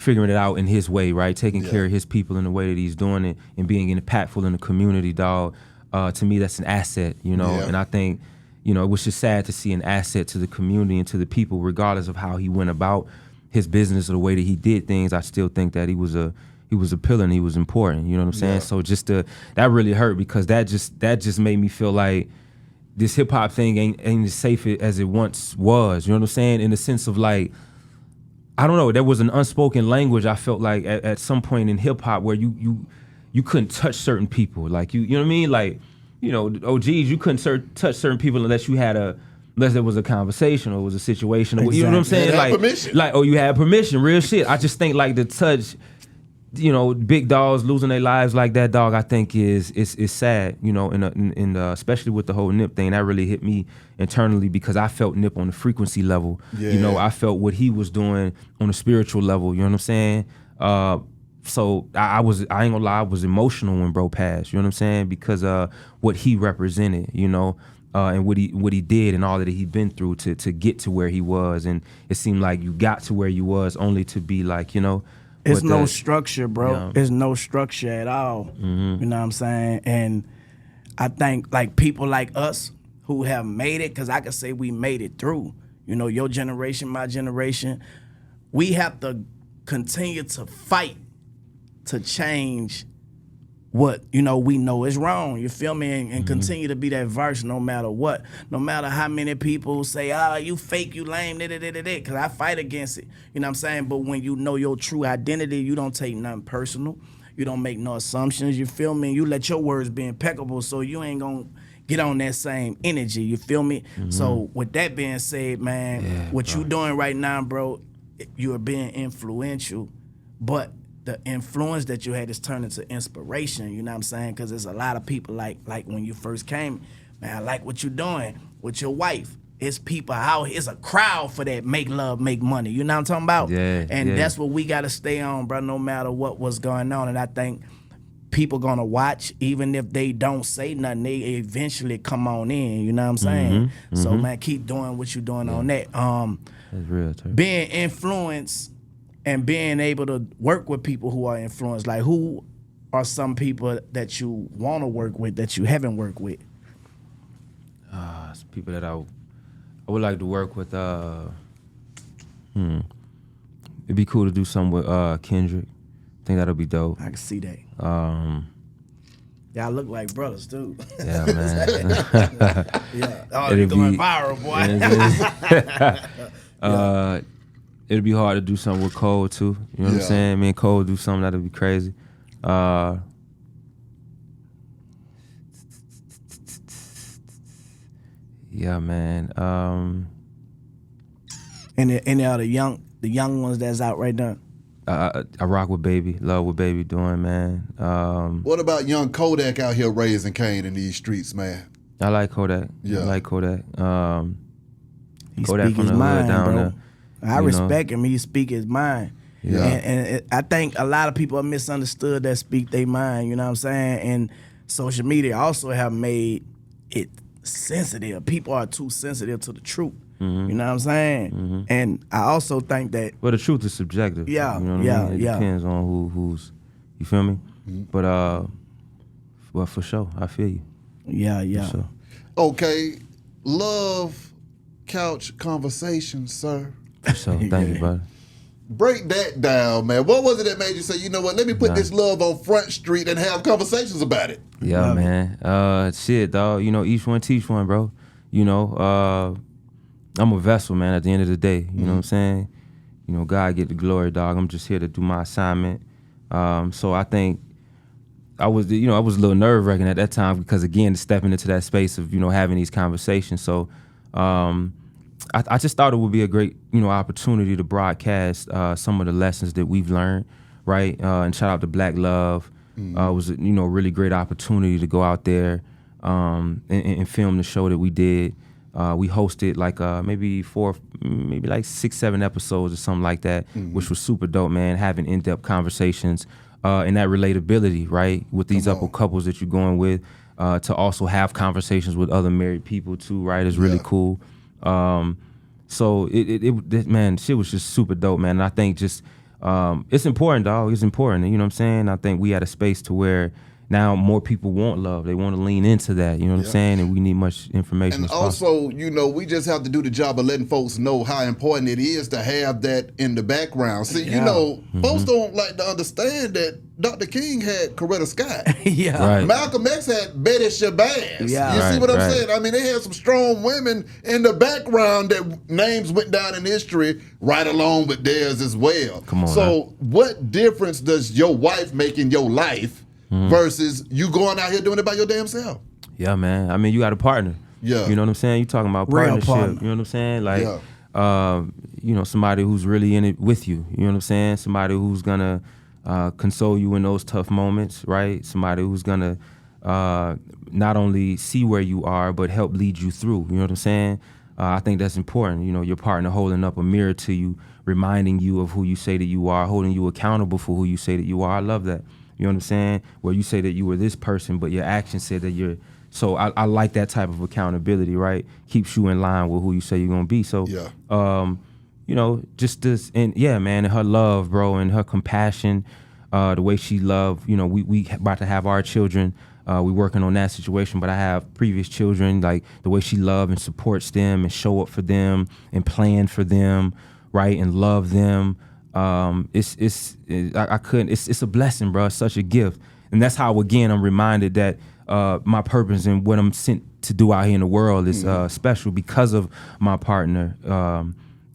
it out in his way, right? Taking care of his people in the way that he's doing it and being impactful in the community, dog. To me, that's an asset, and I think, it was just sad to see an asset to the community and to the people, regardless of how he went about his business or the way that he did things. I still think that he was a pillar and he was important, you know what I'm saying? Yeah. So that really hurt, because that just made me feel like this hip hop thing ain't as safe as it once was, you know what I'm saying? In the sense of like, I don't know, there was an unspoken language I felt like at some point in hip hop where you couldn't touch certain people, like you know what I mean? Like, OGs, you couldn't touch certain people unless there was a conversation or was a situation. Exactly. You know what I'm saying? Like permission. You had permission, real shit. I just think like the touch, big dogs losing their lives like that, dog, I think is sad, especially with the whole Nip thing. That really hit me internally, because I felt Nip on the frequency level. Yeah. I felt what he was doing on a spiritual level, you know what I'm saying? So I ain't gonna lie, I was emotional when bro passed, you know what I'm saying? Because what he represented, and what he did and all that he'd been through to get to where he was. And it seemed like you got to where you was only to be like, it's no structure, bro. There's no structure at all. Mm-hmm. You know what I'm saying? And I think like people like us who have made it, because I could say we made it through, your generation, my generation, we have to continue to fight to change what we know is wrong, you feel me, and continue to be that verse no matter what, no matter how many people say, you fake, you lame, because I fight against it, you know what I'm saying? But when you know your true identity, you don't take nothing personal, you don't make no assumptions, you feel me, you let your words be impeccable, so you ain't gonna get on that same energy, you feel me? So with that being said, man, what you doing right now, bro, you are being influential, but the influence that you had is turned into inspiration, you know what I'm saying? Because there's a lot of people like when you first came, man, I like what you're doing with your wife. It's people out here, it's a crowd for that make love, make money, you know what I'm talking about? Yeah, and that's what we got to stay on, bro, no matter what's going on. And I think people gonna watch, even if they don't say nothing, they eventually come on in, you know what I'm saying? So, man, keep doing what you're doing on that. That's real, too. Being influenced and being able to work with people who are influenced, like who are some people that you want to work with that you haven't worked with? Some people that I would like to work with. It'd be cool to do something with Kendrick. I think that'll be dope. I can see that. Y'all look like brothers too. Yeah, man. It'll going viral, boy. It'd be hard to do something with Cole too. You know what I'm saying? Me and Cole do something that'd be crazy. Yeah, man. Any other the young ones that's out right now? I rock with Baby, love what Baby doing, man. What about young Kodak out here raising Cain in these streets, man? I like Kodak. Yeah. I like Kodak. He Kodak speak from his the mind, hood down bro. there. I respect him. He speak his mind. Yeah. And I think a lot of people are misunderstood that speak their mind, you know what I'm saying? And social media also have made it sensitive. People are too sensitive to the truth. You know what I'm saying? And I also think that... Well, the truth is subjective. Yeah, you know what I mean? It depends on who's... You feel me? But, well, for sure, I feel you. Yeah. For sure. Okay. Love couch conversation, sir. For sure. Thank you, brother. Break that down, man. What was it that made you say, you know what, let me put this love on Front Street and have conversations about it? Yeah, man. Shit, dog. Each one teach one, bro. I'm a vessel, man, at the end of the day. You know what I'm saying? God get the glory, dog. I'm just here to do my assignment. So I think I was a little nerve-wracking at that time because, again, stepping into that space of, having these conversations. So I just thought it would be a great, opportunity to broadcast some of the lessons that we've learned, right? And shout out to Black Love. It was a, really great opportunity to go out there and film the show that we did. We hosted like maybe 6, 7 episodes or something like that, which was super dope, man. Having in-depth conversations and that relatability, right, with these upper couples that you're going with, to also have conversations with other married people too, right, is really cool. So man, shit was just super dope, man. And I think just it's important, dog. It's important. You know what I'm saying? I think we at a space to where now more people want love. They want to lean into that. You know what I'm saying? And we need much information. And also, you know, we just have to do the job of letting folks know how important it is to have that in the background. See, you know, folks don't like to understand that Dr. King had Coretta Scott. Right. Malcolm X had Betty Shabazz. You see what I'm saying? I mean, they had some strong women in the background that names went down in history right along with theirs as well. Come on. So what difference does your wife make in your life versus you going out here doing it by your damn self? Yeah, man. I mean, you got a partner. Yeah. You know what I'm saying? You talking about partnership. You know what I'm saying? Like, you know, somebody who's really in it with you. You know what I'm saying? Somebody who's gonna console you in those tough moments, right? Somebody who's gonna not only see where you are, but help lead you through. You know what I'm saying? I think that's important. You know, your partner holding up a mirror to you, reminding you of who you say that you are, holding you accountable for who you say that you are. I love that. You know what I'm saying? Where you say that you were this person, but your actions said that you're. So I like that type of accountability, right? Keeps you in line with who you say you're gonna be. So, you know, just this, and yeah, man, and her love, bro, and her compassion, the way she loved. You know, we about to have our children. We working on that situation, but I have previous children. Like the way she love and supports them and show up for them and plan for them, right, and love them. I couldn't. It's a blessing, bro. It's such a gift, and that's how again I'm reminded that my purpose and what I'm sent to do out here in the world is special because of my partner,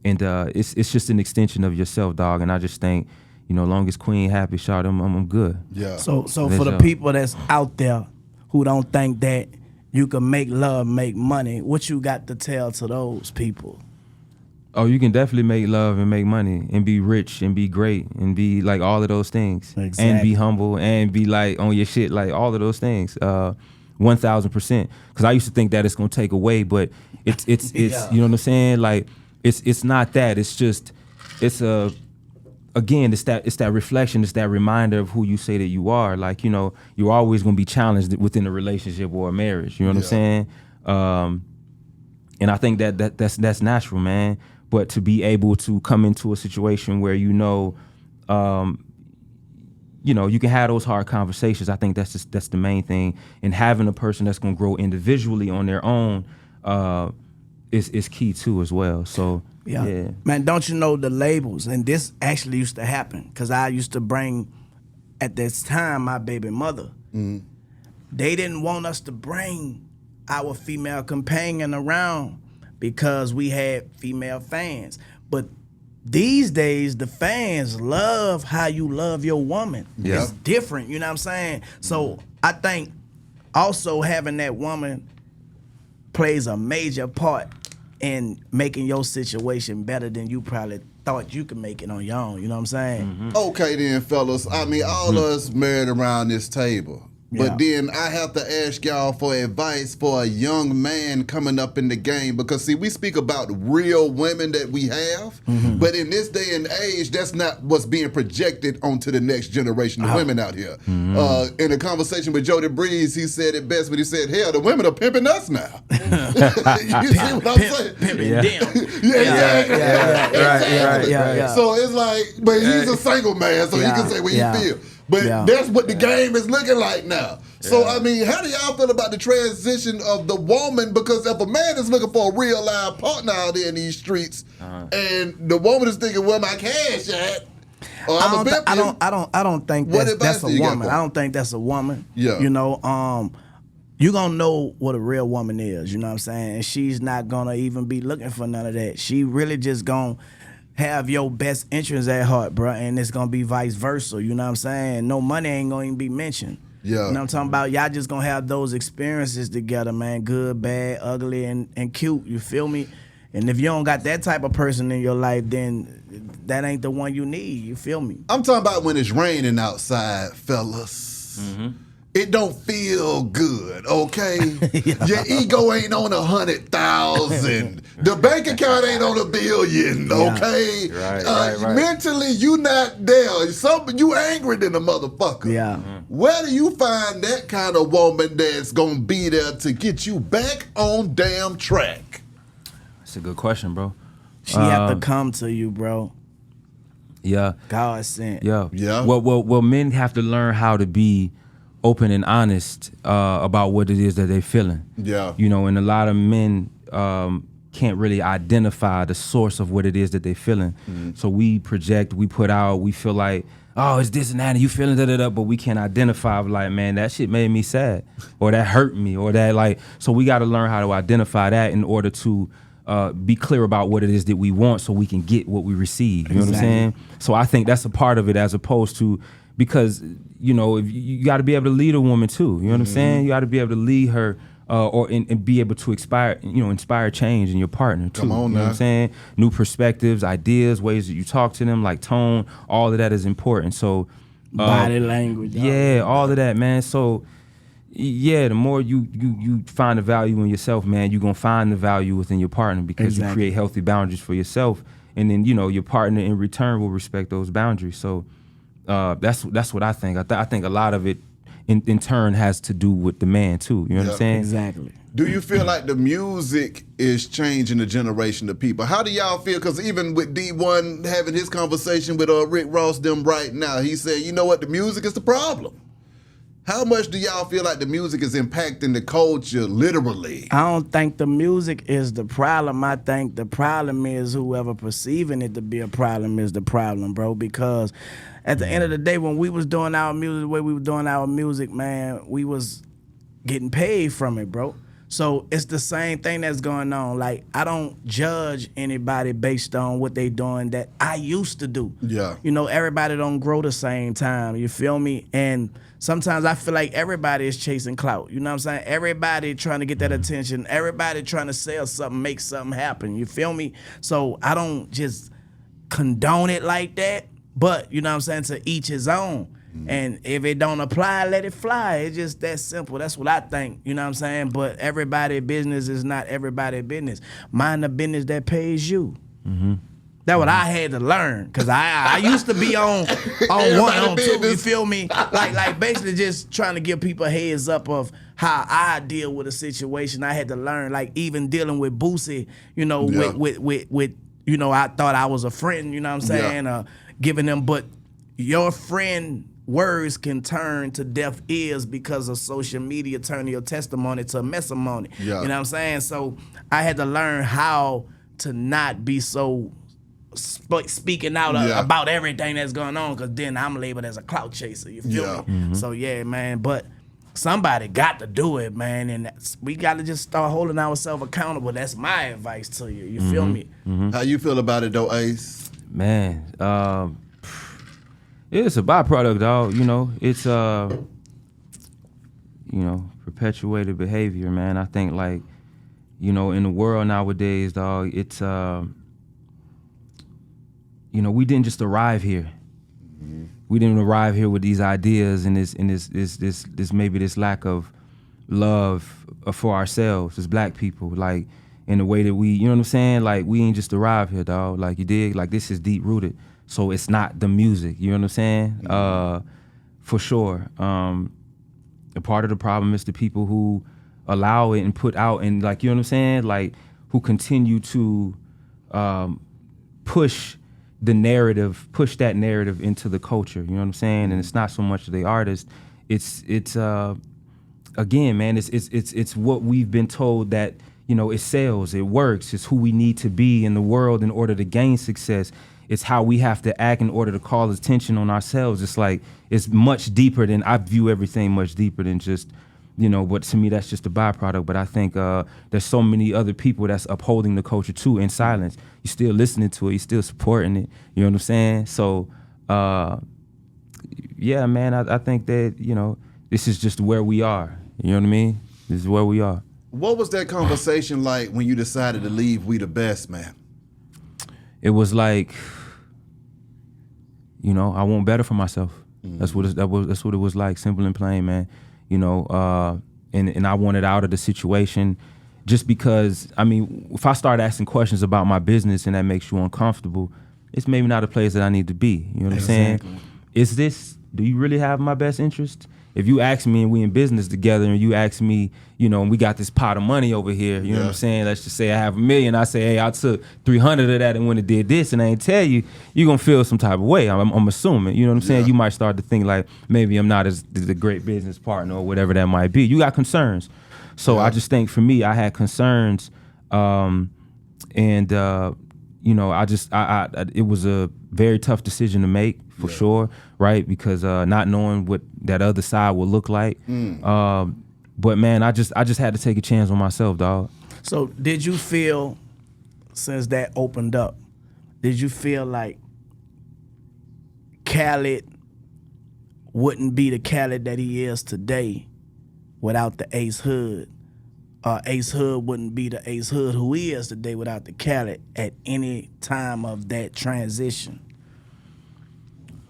and it's just an extension of yourself, dog. And I just think, you know, long as Queen happy, shot I'm good. Yeah. So for the people that's out there who don't think that you can make love, make money, what you got to tell to those people? Oh, you can definitely make love and make money and be rich and be great and be like all of those things. Exactly. And be humble and be like on your shit, like all of those things. 1,000%. Because I used to think that it's gonna take away, but it's you know what I'm saying? Like it's not that. It's just it's that reflection, it's that reminder of who you say that you are. Like, you know, you're always gonna be challenged within a relationship or a marriage. You know what I'm saying? And I think that's natural, man. But to be able to come into a situation where you know, you can have those hard conversations. I think that's the main thing. And having a person that's gonna grow individually on their own is key too as well. So yeah, man, don't you know the labels? And this actually used to happen because I used to bring at this time my baby mother. They didn't want us to bring our female companion around because we had female fans. But these days, the fans love how you love your woman. Yeah. It's different, you know what I'm saying? So I think also having that woman plays a major part in making your situation better than you probably thought you could make it on your own, you know what I'm saying? Okay then, fellas. I mean, all of us married around this table. But then I have to ask y'all for advice for a young man coming up in the game because, see, we speak about real women that we have, but in this day and age, that's not what's being projected onto the next generation of women out here. In a conversation with Jody Breeze, he said it best when he said, hell, the women are pimping us now. You see what I'm saying? Pimping them. Right. So it's like, but he's a single man, so he can say what he feel. But that's what the game is looking like now. So, I mean, how do y'all feel about the transition of the woman? Because if a man is looking for a real live partner out there in these streets, and the woman is thinking, well, my cash at, or I don't think that's a woman. I don't think that's a woman. Yeah. You know, you're going to know what a real woman is, you know what I'm saying? And she's not going to even be looking for none of that. She really just going to have your best interests at heart, bro, and it's gonna be vice versa. You know what I'm saying? No money ain't gonna even be mentioned. Yeah. You know what I'm talking about? Y'all just gonna have those experiences together, man. Good, bad, ugly, and cute. You feel me? And if you don't got that type of person in your life, then that ain't the one you need. You feel me? I'm talking about when it's raining outside, fellas. It don't feel good, okay? Your ego ain't on 100,000. The bank account ain't on 1 billion, okay? Right. Mentally, you not there. You angry than a motherfucker. Yeah. Where do you find that kind of woman that's gonna be there to get you back on damn track? That's a good question, bro. She have to come to you, bro. Yeah. God sent. Yeah. Yeah. Well, men have to learn how to be open and honest about what it is that they're feeling. Yeah. You know, and a lot of men can't really identify the source of what it is that they're feeling. So we project, we put out, we feel like, oh, it's this and that, and you feeling da-da-da, but we can't identify, like, man, that shit made me sad, or that hurt me, or that, like, so we got to learn how to identify that in order to be clear about what it is that we want so we can get what we receive. You know what I'm saying? So I think that's a part of it, as opposed to, because, you know, if you got to be able to lead a woman too. You know what I'm saying? You got to be able to lead her and be able to inspire change in your partner too. Come on, you know what I'm saying? New perspectives, ideas, ways that you talk to them, like tone, all of that is important. So body language. Yeah, all of that, man. So yeah, the more you find the value in yourself, man, you're gonna find the value within your partner, because you create healthy boundaries for yourself, and then, you know, your partner in return will respect those boundaries. So that's what I think. I think a lot of it in turn has to do with the man too. You know what I'm saying? Exactly. Do you feel like the music is changing the generation of people? How do y'all feel? Because even with D1 having his conversation with Rick Ross them right now, he said, you know what, the music is the problem. How much do y'all feel like the music is impacting the culture literally? I don't think the music is the problem. I think the problem is whoever perceiving it to be a problem is the problem, bro. Because at the end of the day, when we was doing our music, the way we were doing our music, man, we was getting paid from it, bro. So it's the same thing that's going on. Like, I don't judge anybody based on what they doing that I used to do. Yeah. You know, everybody don't grow the same time. You feel me? And sometimes I feel like everybody is chasing clout. You know what I'm saying? Everybody trying to get that attention. Everybody trying to sell something, make something happen. You feel me? So I don't just condone it like that. But, you know what I'm saying, to each his own. And if it don't apply, let it fly. It's just that simple. That's what I think. You know what I'm saying? But everybody's business is not everybody's business. Mind the business that pays you. That's what I had to learn. Because I used to be on one, on two. You feel me? Like basically just trying to give people a heads up of how I deal with a situation. I had to learn, like even dealing with Boosie, you know, with you know, I thought I was a friend, you know what I'm saying? Giving them, but your friend words can turn to deaf ears because of social media turning your testimony to a messimony. You know what I'm saying? So I had to learn how to not be so speaking out about everything that's going on, because then I'm labeled as a clout chaser. You feel me? So yeah, man. But somebody got to do it, man, and we got to just start holding ourselves accountable. That's my advice to you. You feel me? How you feel about it though, Ace? Man, it's a byproduct, dog. You know, it's you know, perpetuated behavior, man. I think, like, you know, in the world nowadays, dog, it's you know, we didn't just arrive here. We didn't arrive here with these ideas and this maybe this lack of love for ourselves as black people, like, in the way that we, you know what I'm saying? Like, we ain't just arrived here, dog. Like, you dig? Like, this is deep rooted. So it's not the music, you know what I'm saying? For sure. A part of the problem is the people who allow it and put out, and, like, you know what I'm saying? Like, who continue to push that narrative into the culture, you know what I'm saying? And it's not so much the artist, it's again, man, it's what we've been told that, you know, it sells, it works, it's who we need to be in the world in order to gain success. It's how we have to act in order to call attention on ourselves. It's like, it's much deeper than, I view everything much deeper than just, you know, but to me that's just a byproduct. But I think there's so many other people that's upholding the culture too in silence. You're still listening to it, you're still supporting it, you know what I'm saying? So yeah, man, I think that, you know, this is just where we are, you know what I mean? This is where we are. What was that conversation like when you decided to leave We the Best, man? It was like, you know, I want better for myself. That's what it was like, simple and plain, man. You know, and I wanted out of the situation just because, I mean, if I start asking questions about my business and that makes you uncomfortable, it's maybe not a place that I need to be. You know what I'm saying? Do you really have my best interest? if you ask me and we in business together and you ask me, you know, and we got this pot of money over here, you know what I'm saying? Let's just say I have $1 million. I say, hey, I took 300 of that and went and did this, and I ain't tell you, you're going to feel some type of way. I'm assuming, you know what I'm saying? You might start to think like, maybe I'm not as the great business partner or whatever that might be. You got concerns. So I just think for me, I had concerns, you know, it was a very tough decision to make for sure, right? Because not knowing what that other side would look like. But man, I just had to take a chance on myself, dog. So did you feel, since that opened up, did you feel like Khaled wouldn't be the Khaled that he is today without the Ace Hood? Ace Hood wouldn't be the Ace Hood who he is today without the Khaled at any time of that transition?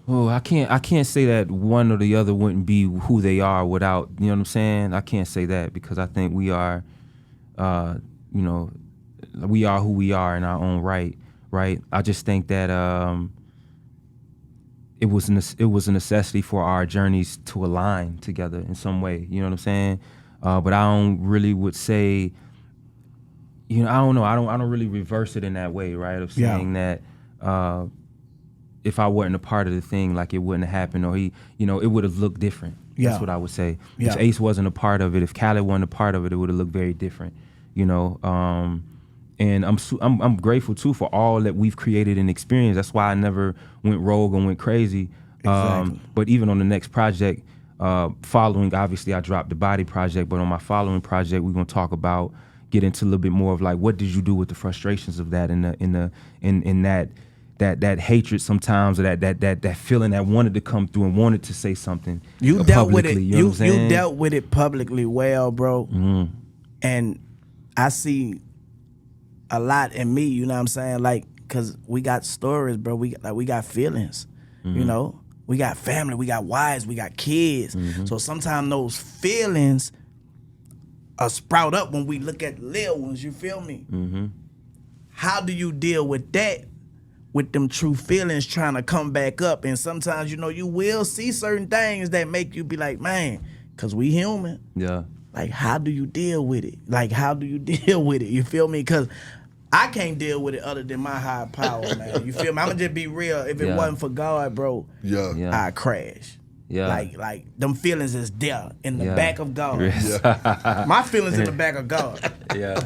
Oh, I can't say that one or the other wouldn't be who they are without, you know what I'm saying? I can't say that because I think we are, you know, we are who we are in our own right? I just think that it was a necessity for our journeys to align together in some way, you know what I'm saying? But I don't really would say, you know, I don't know. I don't really reverse it in that way, right? Of saying that if I wasn't a part of the thing, like it wouldn't have happened, or he, you know, it would have looked different. That's what I would say. If Ace wasn't a part of it, if Khaled wasn't a part of it, it would have looked very different, you know. And I'm grateful too for all that we've created and experienced. That's why I never went rogue and went crazy. Exactly. But even on the next project, following, obviously I dropped the Body project, but on my following project, we're gonna talk about, get into a little bit more of like, what did you do with the frustrations of that, in that hatred sometimes, or that feeling that wanted to come through and wanted to say something. You dealt with it. You dealt with it publicly well, bro. And I see a lot in me. You know what I'm saying? Like, cause we got stories, bro. We got feelings. You know. We got family, we got wives, we got kids. So sometimes those feelings sprout up when we look at little ones, you feel me? How do you deal with that, with them true feelings trying to come back up? And sometimes, you know, you will see certain things that make you be like, man, because we human. Yeah. Like, how do you deal with it? Like, how do you deal with it? You feel me? Because I can't deal with it other than my higher power, man. You feel me? I'm gonna just be real. If it wasn't for God, bro, I'd crash. Like them feelings is there in the back of God. My feelings in the back of God.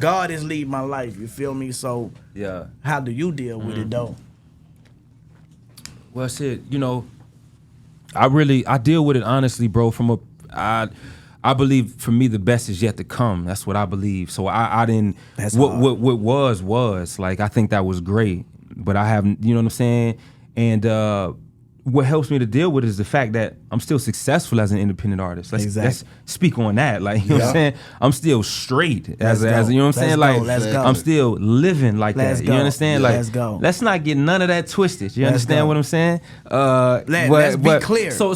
God is leading my life. You feel me? So how do you deal with it though? Well, I said, you know, I deal with it honestly, bro. I believe for me the best is yet to come. That's what I believe. So I didn't. That's what was like. I think that was great, but I haven't. You know what I'm saying? And what helps me to deal with it is the fact that I'm still successful as an independent artist. Let's speak on that. Like, you know what I'm saying? I'm still straight as you know what I'm saying? Like, I'm still living like that. You understand? Like, let's not get none of that twisted. You understand what I'm saying? Let's be clear. So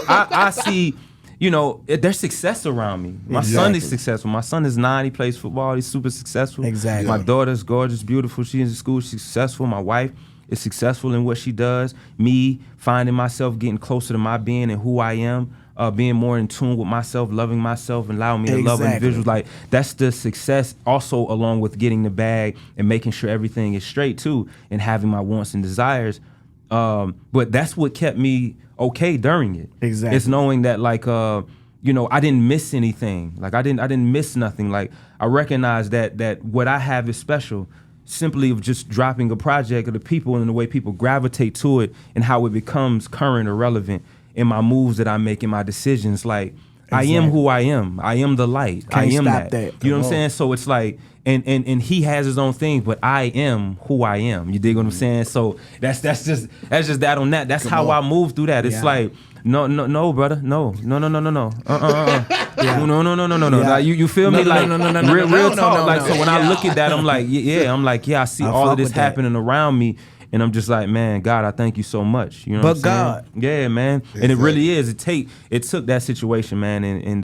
I see. You know, there's success around me. My son is successful. My son is 9. He plays football. He's super successful. Exactly. My daughter's gorgeous, beautiful. She's in school. She's successful. My wife is successful in what she does. Me finding myself getting closer to my being and who I am, being more in tune with myself, loving myself, and allowing me to love individuals. Like, that's the success. Also, along with getting the bag and making sure everything is straight too, and having my wants and desires. But that's what kept me okay during it. Exactly. It's knowing that, like, you know, I didn't miss anything. Like, I didn't miss nothing. Like, I recognize that what I have is special, simply of just dropping a project of the people and the way people gravitate to it and how it becomes current or relevant in my moves that I make, in my decisions. Like, I am who I am. I am the light. Can't I am stop that. You know what I'm saying? So it's like, and he has his own thing, but I am who I am. You dig what I'm saying? So that's just that on that. That's how I move through that. It's like, no, brother, no. No. Like, you feel me? Like, real talk. Like, so when I look at that, I'm like, I see all of this happening around me. And I'm just like, man, God, I thank you so much. You know what I'm saying? Yeah, man. Exactly. And it really is. It took that situation, man, and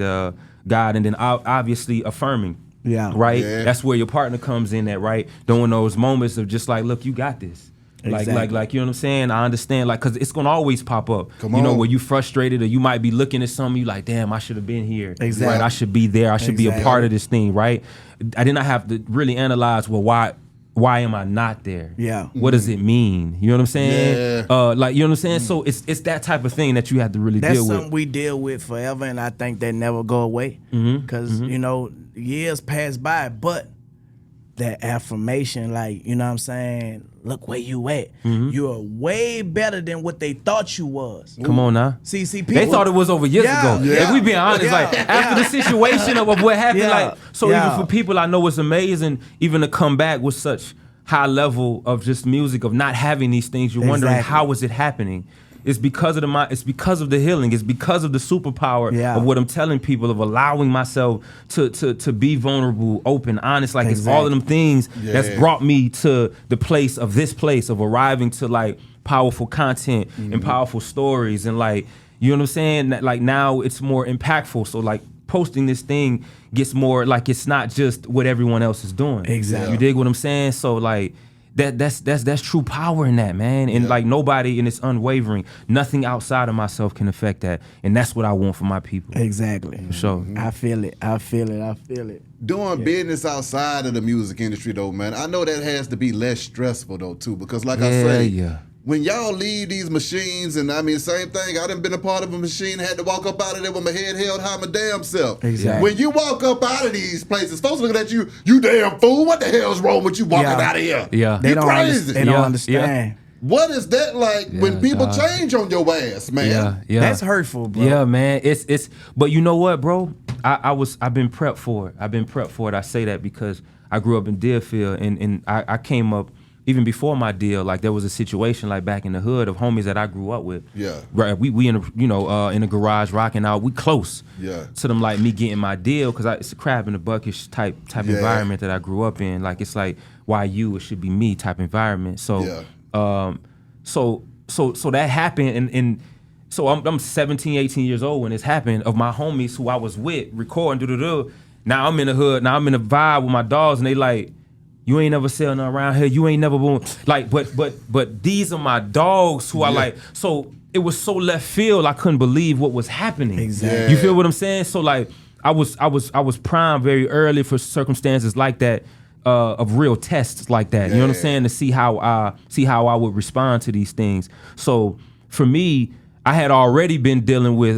God, and then obviously affirming. Yeah. Right? Yeah. That's where your partner comes in at, right? During those moments of just like, look, you got this. Exactly. Like you know what I'm saying? I understand, like, cause it's gonna always pop up. Come you know, on. where you frustrated or you might be looking at something, you like, damn, I should have been here. Exactly. Right? I should be there. I should be a part of this thing, right? I did not have to really analyze, well, why am I not there? Yeah. What does it mean? You know what I'm saying? Yeah. Like, you know what I'm saying? So it's that type of thing that you have to really That's deal with. something we deal with forever, and I think that never go away. Because, you know, years pass by, but that affirmation, like, you know what I'm saying? Look where you at. You're way better than what they thought you was. Come on now. See, people. They thought it was over years ago. Yeah. If we being honest, like after the situation of what happened, like even for people, I know it's amazing even to come back with such high level of just music of not having these things. You're wondering how is it happening? It's because of the mind. It's because of the healing. It's because of the superpower of what I'm telling people, of allowing myself to be vulnerable, open, honest. Like it's all of them things that's brought me to the place of arriving to like powerful content and powerful stories, and like, you know what I'm saying? That, like, now it's more impactful. So like posting this thing gets more like, it's not just what everyone else is doing. Exactly. You dig what I'm saying? So like, that's true power in that, man. And like nobody, and it's unwavering. Nothing outside of myself can affect that. And that's what I want for my people. Exactly. For sure. I feel it. Doing business outside of the music industry though, man, I know that has to be less stressful though too, because like I say, when y'all leave these machines, and I mean, same thing, I done been a part of a machine, had to walk up out of there with my head held high my damn self. Exactly. When you walk up out of these places, folks looking at you, you damn fool, what the hell's wrong with you walking out of here? Yeah. They You don't crazy. They don't understand. What is that like when people change on your ass, man? Yeah. That's hurtful, bro. Yeah, man. It's but you know what, bro? I've been prepped for it. I say that because I grew up in Deerfield, and I came up even before my deal. Like, there was a situation like back in the hood of homies that I grew up with. Yeah. Right. We in a in a garage rocking out. We close. Yeah. To them, like me getting my deal, because it's a crab in the bucket type environment that I grew up in. Like, it's like, why you? It should be me type environment. So so that happened, and so I'm 17, 18 years old when this happened, of my homies who I was with recording. Now I'm in the hood. Now I'm in the vibe with my dogs, and they like, you ain't never sell nothing around here. You ain't never been like, but these are my dogs who I like. So it was so left field. I couldn't believe what was happening. Exactly. You feel what I'm saying? So like, I was primed very early for circumstances like that, of real tests like that. You know what I'm saying? To see how I would respond to these things. So for me, I had already been dealing with,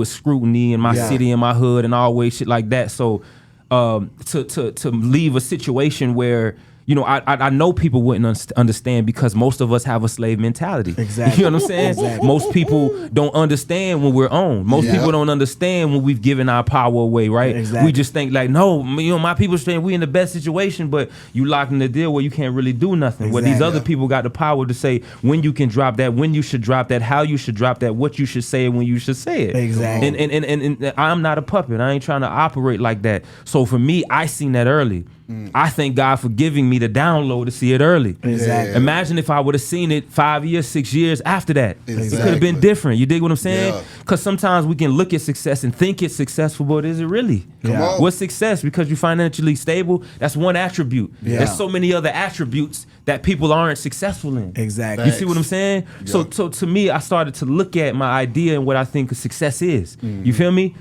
scrutiny in my city, in my hood, and always shit like that. So to leave a situation where, you know, I know people wouldn't understand, because most of us have a slave mentality. Exactly. You know what I'm saying? Exactly. Most people don't understand when we're on. Most people don't understand when we've given our power away, right? Exactly. We just think like, no, you know, my people saying we in the best situation, but you locked in the deal where you can't really do nothing. Where these other people got the power to say when you can drop that, when you should drop that, how you should drop that, what you should say, when you should say it. Exactly. And I'm not a puppet. I ain't trying to operate like that. So for me, I seen that early. I thank God for giving me the download to see it early. Exactly. Imagine if I would have seen it 5 years, 6 years after that. It could have been different. You dig what I'm saying? Because sometimes we can look at success and think it's successful, but is it really? Come on. What's success? Because you're financially stable? That's one attribute. There's so many other attributes that people aren't successful in. Exactly. You see what I'm saying? So to me, I started to look at my idea and what I think success is. You feel me?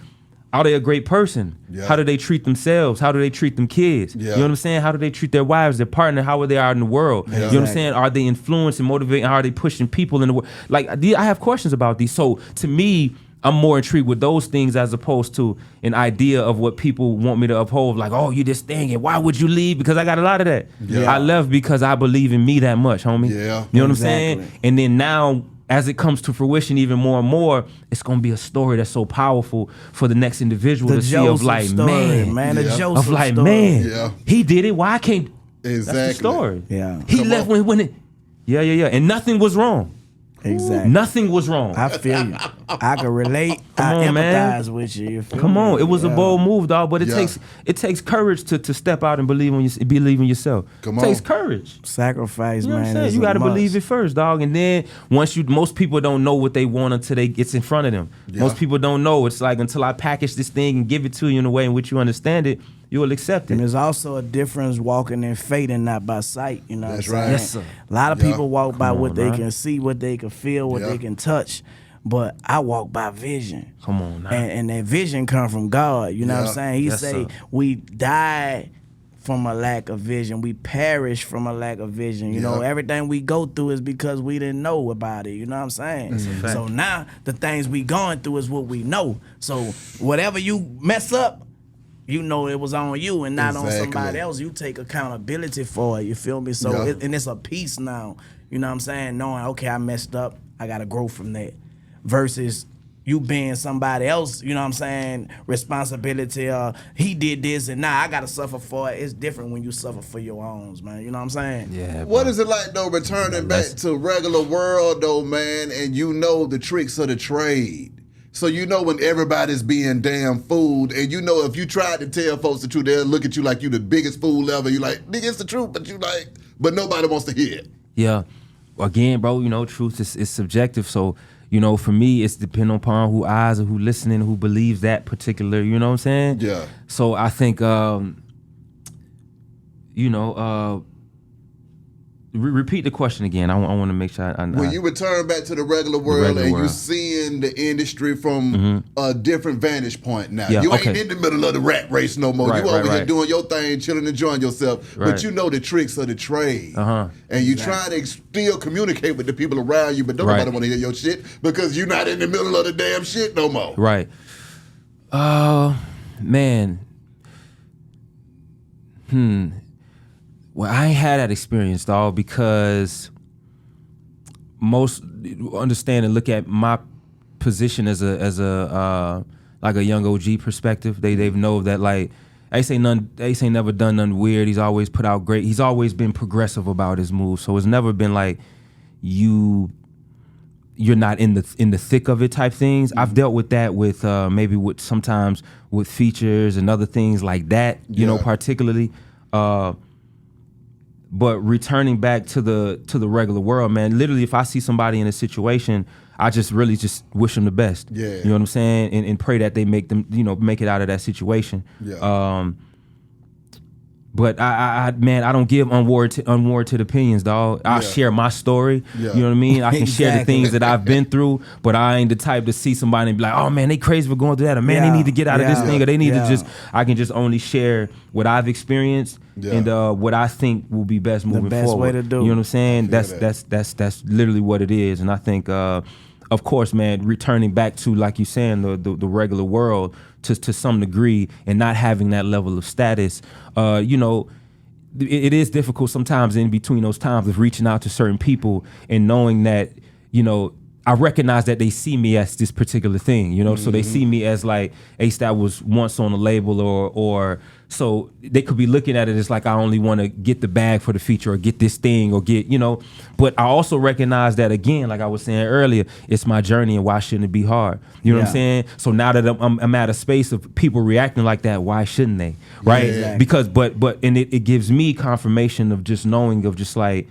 Are they a great person? How do they treat themselves? How do they treat them kids? You know what I'm saying? How do they treat their wives, their partner? How are they out in the world? You know what I'm saying? Are they influencing, motivating? How are they pushing people in the world? Like, I have questions about these. So to me, I'm more intrigued with those things as opposed to an idea of what people want me to uphold. Like, oh, you this thing, and why would you leave? Because I got a lot of that. I left because I believe in me that much, homie. You know what I'm saying? And then now, as it comes to fruition even more and more, it's gonna be a story that's so powerful for the next individual to see, of like, story, man, of like, story. man, he did it. Why I can't? That's the story. He left when it. And nothing was wrong. Exactly. Nothing was wrong. I feel you. I can relate. I empathize with you. Come on. It was a bold move, dog, but it takes courage to step out and believe in yourself. It takes courage. Sacrifice, you know man. What I'm saying? You got to believe it first, dog. And then most people don't know what they want until it's in front of them. Most people don't know. It's like, until I package this thing and give it to you in a way in which you understand it, you will accept it. And there's also a difference walking in faith and not by sight. You know That's what I'm right. saying? Yes, sir. A lot of people walk by what they man. can see, what they can feel, what they can touch. But I walk by vision. Come on now. And that vision come from God. You know what I'm Yeah. saying? He Yes, say sir. we die from a lack of vision. We perish from a lack of vision. You know, everything we go through is because we didn't know about it. You know what I'm saying? So now the things we going through is what we know. So whatever you mess up, you know it was on you and not on somebody else. You take accountability for it. You feel me? So and it's a peace now. You know what I'm saying? Knowing, okay, I messed up. I got to grow from that. Versus you being somebody else, you know what I'm saying, responsibility, he did this and now I gotta suffer for it. It's different when you suffer for your own, man. You know what I'm saying? Yeah. What is it like though, returning back to regular world though, man, and you know the tricks of the trade? So you know when everybody's being damn fooled, and you know if you tried to tell folks the truth, they'll look at you like you the biggest fool ever. You like, nigga, it's the truth, but nobody wants to hear it. Yeah. Again, bro, you know, truth is subjective. So, you know, for me, it's depending upon who eyes or who listening, who believes that particular, you know what I'm saying? Yeah. So I think, repeat the question again. I want to make sure When you return back to the regular world and you seeing the industry from a different vantage point now. Yeah, you ain't okay. in the middle of the rat race no more. Right, you over here right. doing your thing, chilling, enjoying yourself. Right. But you know the tricks of the trade. Uh-huh. And you trying to still communicate with the people around you, but don't nobody want to hear your shit because you're not in the middle of the damn shit no more. Right. Man. Well, I ain't had that experience, dog, because most understand and look at my position as a like a young OG perspective. They know that like Ace ain't never done nothing weird. He's always put out great. He's always been progressive about his moves. So it's never been like you're not in the thick of it type things. I've dealt with that with maybe with sometimes with features and other things like that, you know, particularly. But returning back to the regular world, man, literally if I see somebody in a situation, I just really just wish them the best. Yeah. You know what I'm saying? And pray that they make it out of that situation. Yeah. But I don't give unwarranted opinions, dog. I share my story. Yeah. You know what I mean? I can share the Exactly. things that I've been through, but I ain't the type to see somebody and be like, oh man, they crazy for going through that, or man, they need to get out of this thing, or they need to just. I can just only share what I've experienced and what I think will be best moving best forward. way to do. You know what I'm saying? I That's literally what it is, and I think. Of course, man, returning back to, like you saying, the regular world to some degree and not having that level of status, it is difficult sometimes in between those times of reaching out to certain people and knowing that, you know, I recognize that they see me as this particular thing, you know, so they see me as like Ace that was once on a label or so they could be looking at it as like I only want to get the bag for the feature or get this thing or get, you know, but I also recognize that again, like I was saying earlier, it's my journey and why shouldn't it be hard? You know what I'm saying? So now that I'm at a space of people reacting like that, why shouldn't they? Right? Yeah, exactly. Because but it gives me confirmation of just knowing of just like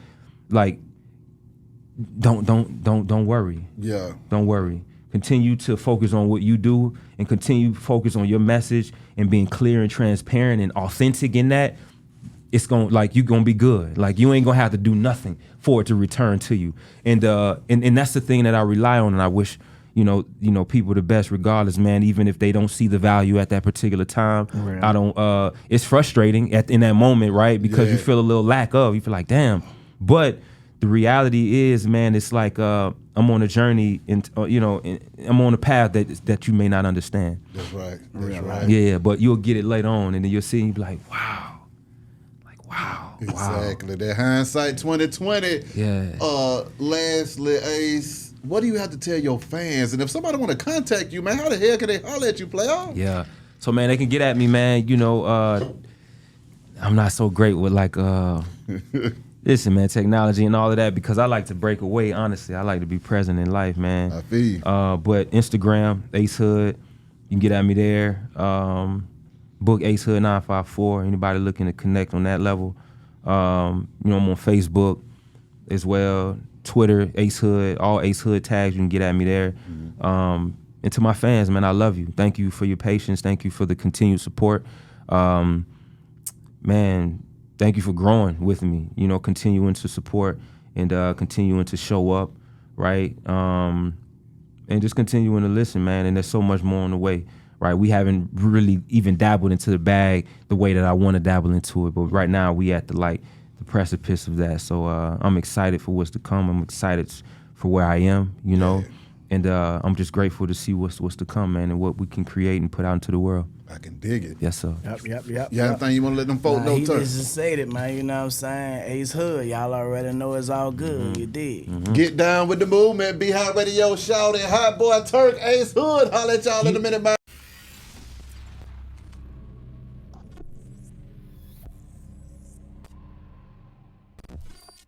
don't worry. Yeah. Don't worry. Continue to focus on what you do and continue to focus on your message and being clear and transparent and authentic in that. It's you're gonna be good. Like you ain't gonna have to do nothing for it to return to you. And that's the thing that I rely on, and I wish you know people the best regardless, man, even if they don't see the value at that particular time. Right. I don't it's frustrating in that moment, right? Because you feel a little lack of, you feel like damn. But the reality is, man, it's like I'm on a journey, and I'm on a path that you may not understand. That's right. That's right. Yeah, but you'll get it later on, and then you'll see, and you'll be like, wow. Exactly. That hindsight 2020. Yeah. Lastly, Ace, what do you have to tell your fans? And if somebody want to contact you, man, how the hell can they holler at you, player? Yeah. So, man, they can get at me, man. You know, I'm not so great with listen, man, technology and all of that, because I like to break away, honestly. I like to be present in life, man. I feel you. But Instagram, Ace Hood, you can get at me there. Book Ace Hood 954, anybody looking to connect on that level. I'm on Facebook as well. Twitter, Ace Hood, all Ace Hood tags, you can get at me there. Mm-hmm. And to my fans, man, I love you. Thank you for your patience. Thank you for the continued support. Man, thank you for growing with me, you know, continuing to support and continuing to show up, right? And just continuing to listen, man. And there's so much more on the way, right? We haven't really even dabbled into the bag the way that I want to dabble into it. But right now we at the precipice of that. So I'm excited for what's to come. I'm excited for where I am, you know. And I'm just grateful to see what's to come, man, and what we can create and put out into the world. I can dig it. Yes, sir. Yep. You have anything you want to let them folk know, He Turk? just said it, man. You know what I'm saying? Ace Hood. Y'all already know it's all good. You dig? Get down with the movement. Be Hot Radio, shout it. Hot Boy Turk, Ace Hood. Holla at y'all in a minute, man.